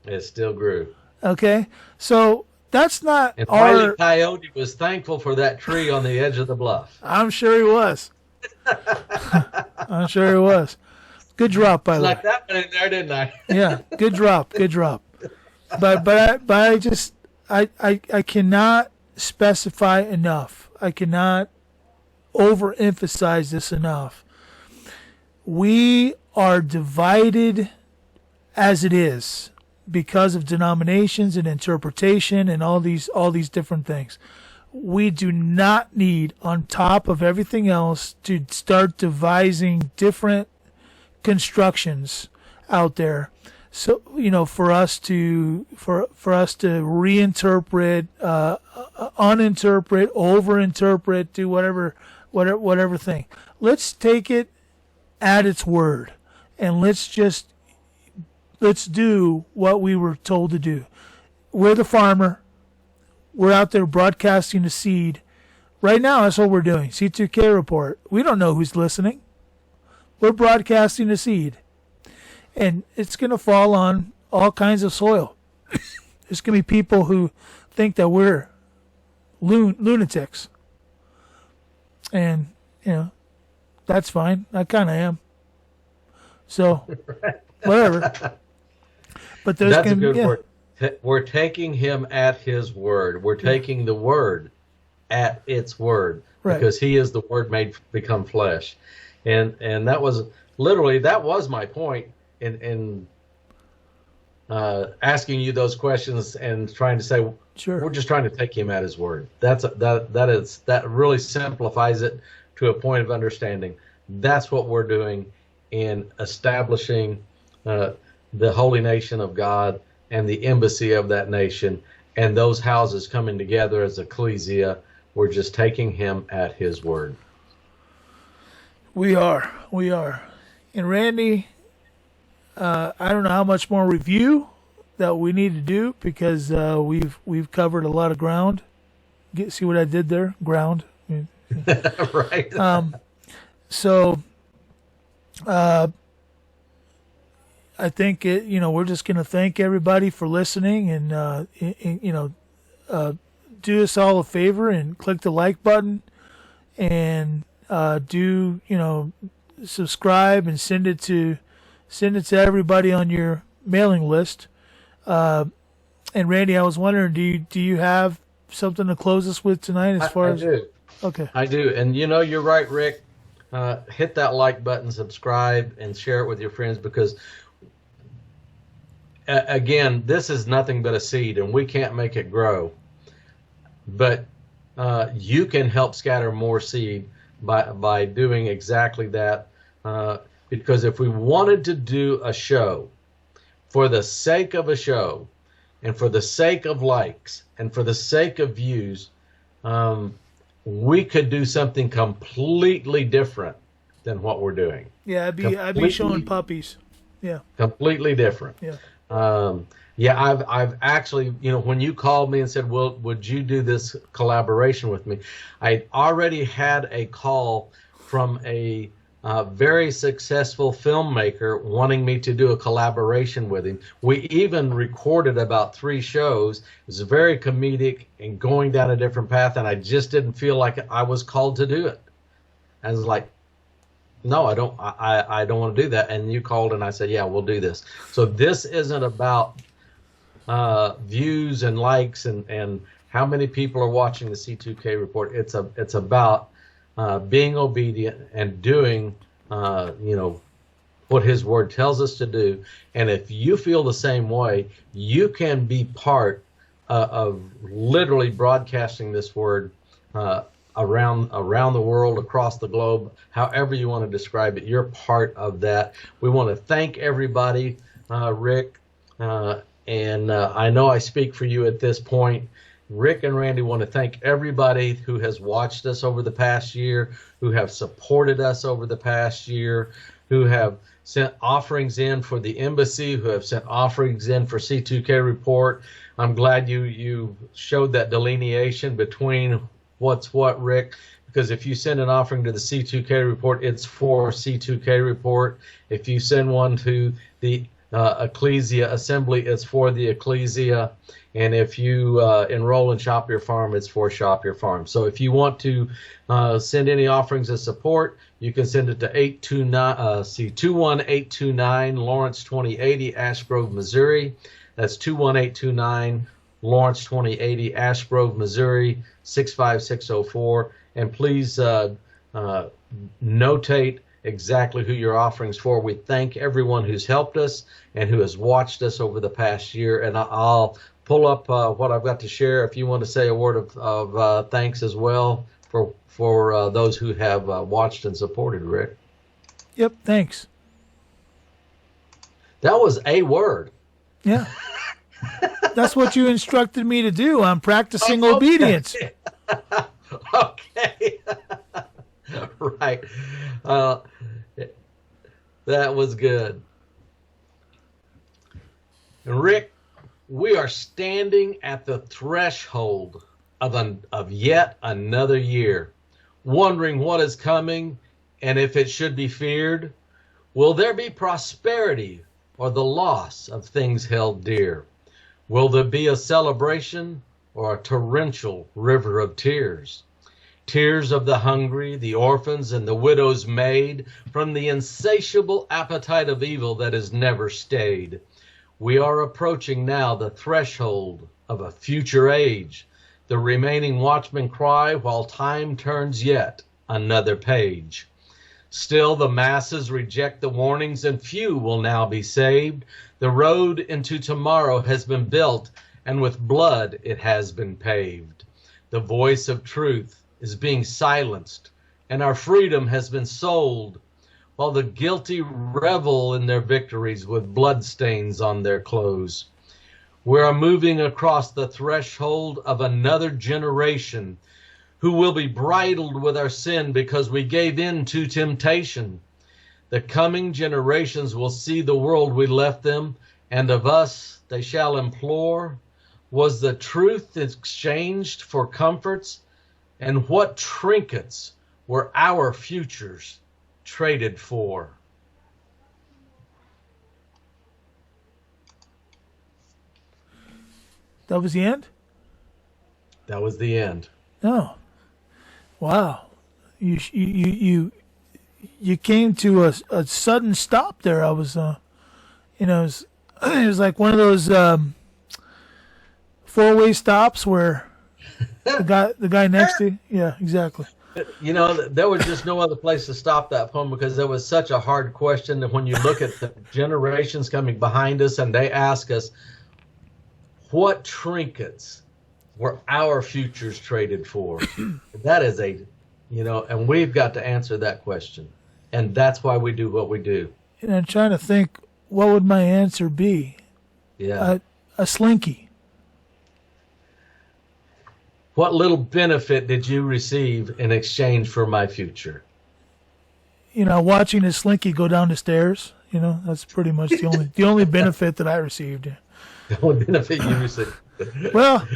It still grew. Okay, so that's not And Wile E. Coyote was thankful for that tree on the edge of the bluff. I'm sure he was. I'm sure he was. Good drop, by the way. Like that one in there, didn't I? Yeah, good drop. But I cannot specify enough. I cannot overemphasize this enough. We are divided as it is because of denominations and interpretation and all these different things. We do not need, on top of everything else, to start devising different constructions out there. So, for us to reinterpret, uninterpret, overinterpret, do whatever thing. Let's take it at its word, and let's do what we were told to do. We're the farmer. We're out there broadcasting the seed. Right now, that's what we're doing. C2K Report. We don't know who's listening. We're broadcasting the seed. And it's going to fall on all kinds of soil. There's going to be people who think that we're lunatics. And, that's fine. I kind of am. So, whatever. But there's That's a good yeah. word. We're taking him at his word. We're taking the word at its word, right, because he is the word made become flesh. And that was literally, that was my point in asking you those questions and trying to say, sure, we're just trying to take him at his word. That really simplifies it to a point of understanding. That's what we're doing in establishing the holy nation of God and the embassy of that nation, and those houses coming together as ecclesia. We're just taking him at his word. We are. And Randy, I don't know how much more review that we need to do, because we've covered a lot of ground. See what I did there? Ground. Right. So I think we're just going to thank everybody for listening, and do us all a favor and click the like button, and do subscribe and send it to everybody on your mailing list. And Randy, I was wondering, do you have something to close us with tonight? I do. Okay. I do. And you're right, Rick. Hit that like button, subscribe, and share it with your friends, because again, this is nothing but a seed, and we can't make it grow. But you can help scatter more seed by doing exactly that. Because if we wanted to do a show for the sake of a show, and for the sake of likes, and for the sake of views, we could do something completely different than what we're doing. Yeah, I'd be showing puppies. Yeah. Completely different. Yeah. I've actually, when you called me and said, "Well, would you do this collaboration with me?" I'd already had a call from a very successful filmmaker wanting me to do a collaboration with him. We even recorded about 3 shows. It was very comedic and going down a different path, and I just didn't feel like I was called to do it. I was like, no, I don't want to do that. And you called, and I said, yeah, we'll do this. So this isn't about views and likes and how many people are watching the C2K Report. It's about being obedient and doing, what His Word tells us to do. And if you feel the same way, you can be part of literally broadcasting this Word around the world, across the globe, however you want to describe it. You're part of that. We want to thank everybody, Rick, and I know I speak for you at this point. Rick and Randy want to thank everybody who has watched us over the past year, who have supported us over the past year, who have sent offerings in for the embassy, who have sent offerings in for C2K Report. I'm glad you showed that delineation between what's what, Rick, because if you send an offering to the C2K Report, it's for C2K Report. If you send one to the Ecclesia Assembly, it's for the Ecclesia. And if you enroll in Shop Your Farm, it's for Shop Your Farm. So if you want to send any offerings of support, you can send it to 21829 Lawrence 2080, Ash Grove, Missouri. That's 21829 Lawrence 2080, Ash Grove, Missouri, 65604. And please notate exactly who your offering's for. We thank everyone who's helped us and who has watched us over the past year. And I'll pull up what I've got to share if you want to say a word of thanks as well for those who have watched and supported, Rick. Yep, thanks. That was a word. Yeah. That's what you instructed me to do. I'm practicing obedience. Okay. Right. That was good. And Rick, we are standing at the threshold of yet another year, wondering what is coming and if it should be feared. Will there be prosperity or the loss of things held dear? Will there be a celebration or a torrential river of tears? Tears of the hungry, the orphans, and the widow's maid, from the insatiable appetite of evil that has never stayed. We are approaching now the threshold of a future age. The remaining watchmen cry while time turns yet another page. Still the masses reject the warnings, and few will now be saved. The road into tomorrow has been built, and with blood it has been paved. The voice of truth is being silenced, and our freedom has been sold, while the guilty revel in their victories with bloodstains on their clothes. We are moving across the threshold of another generation who will be bridled with our sin because we gave in to temptation. The coming generations will see the world we left them, and of us they shall implore, was the truth exchanged for comforts? And what trinkets were our futures traded for? That was the end? That was the end. Oh. Wow. You came to a sudden stop there. I was it was like one of those four-way stops where the guy next to you. Yeah, exactly. You know, there was just no other place to stop that poem because there was such a hard question that when you look at the generations coming behind us and they ask us, what trinkets were our futures traded for? That is and we've got to answer that question. And that's why we do what we do. And I'm trying to think, what would my answer be? Yeah. A slinky. What little benefit did you receive in exchange for my future? Watching a slinky go down the stairs. That's pretty much the only benefit that I received. The only benefit you received. Well,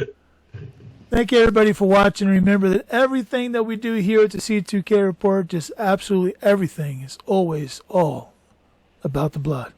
thank you everybody for watching. Remember that everything that we do here at the C2K Report, just absolutely everything, is always all about the blood.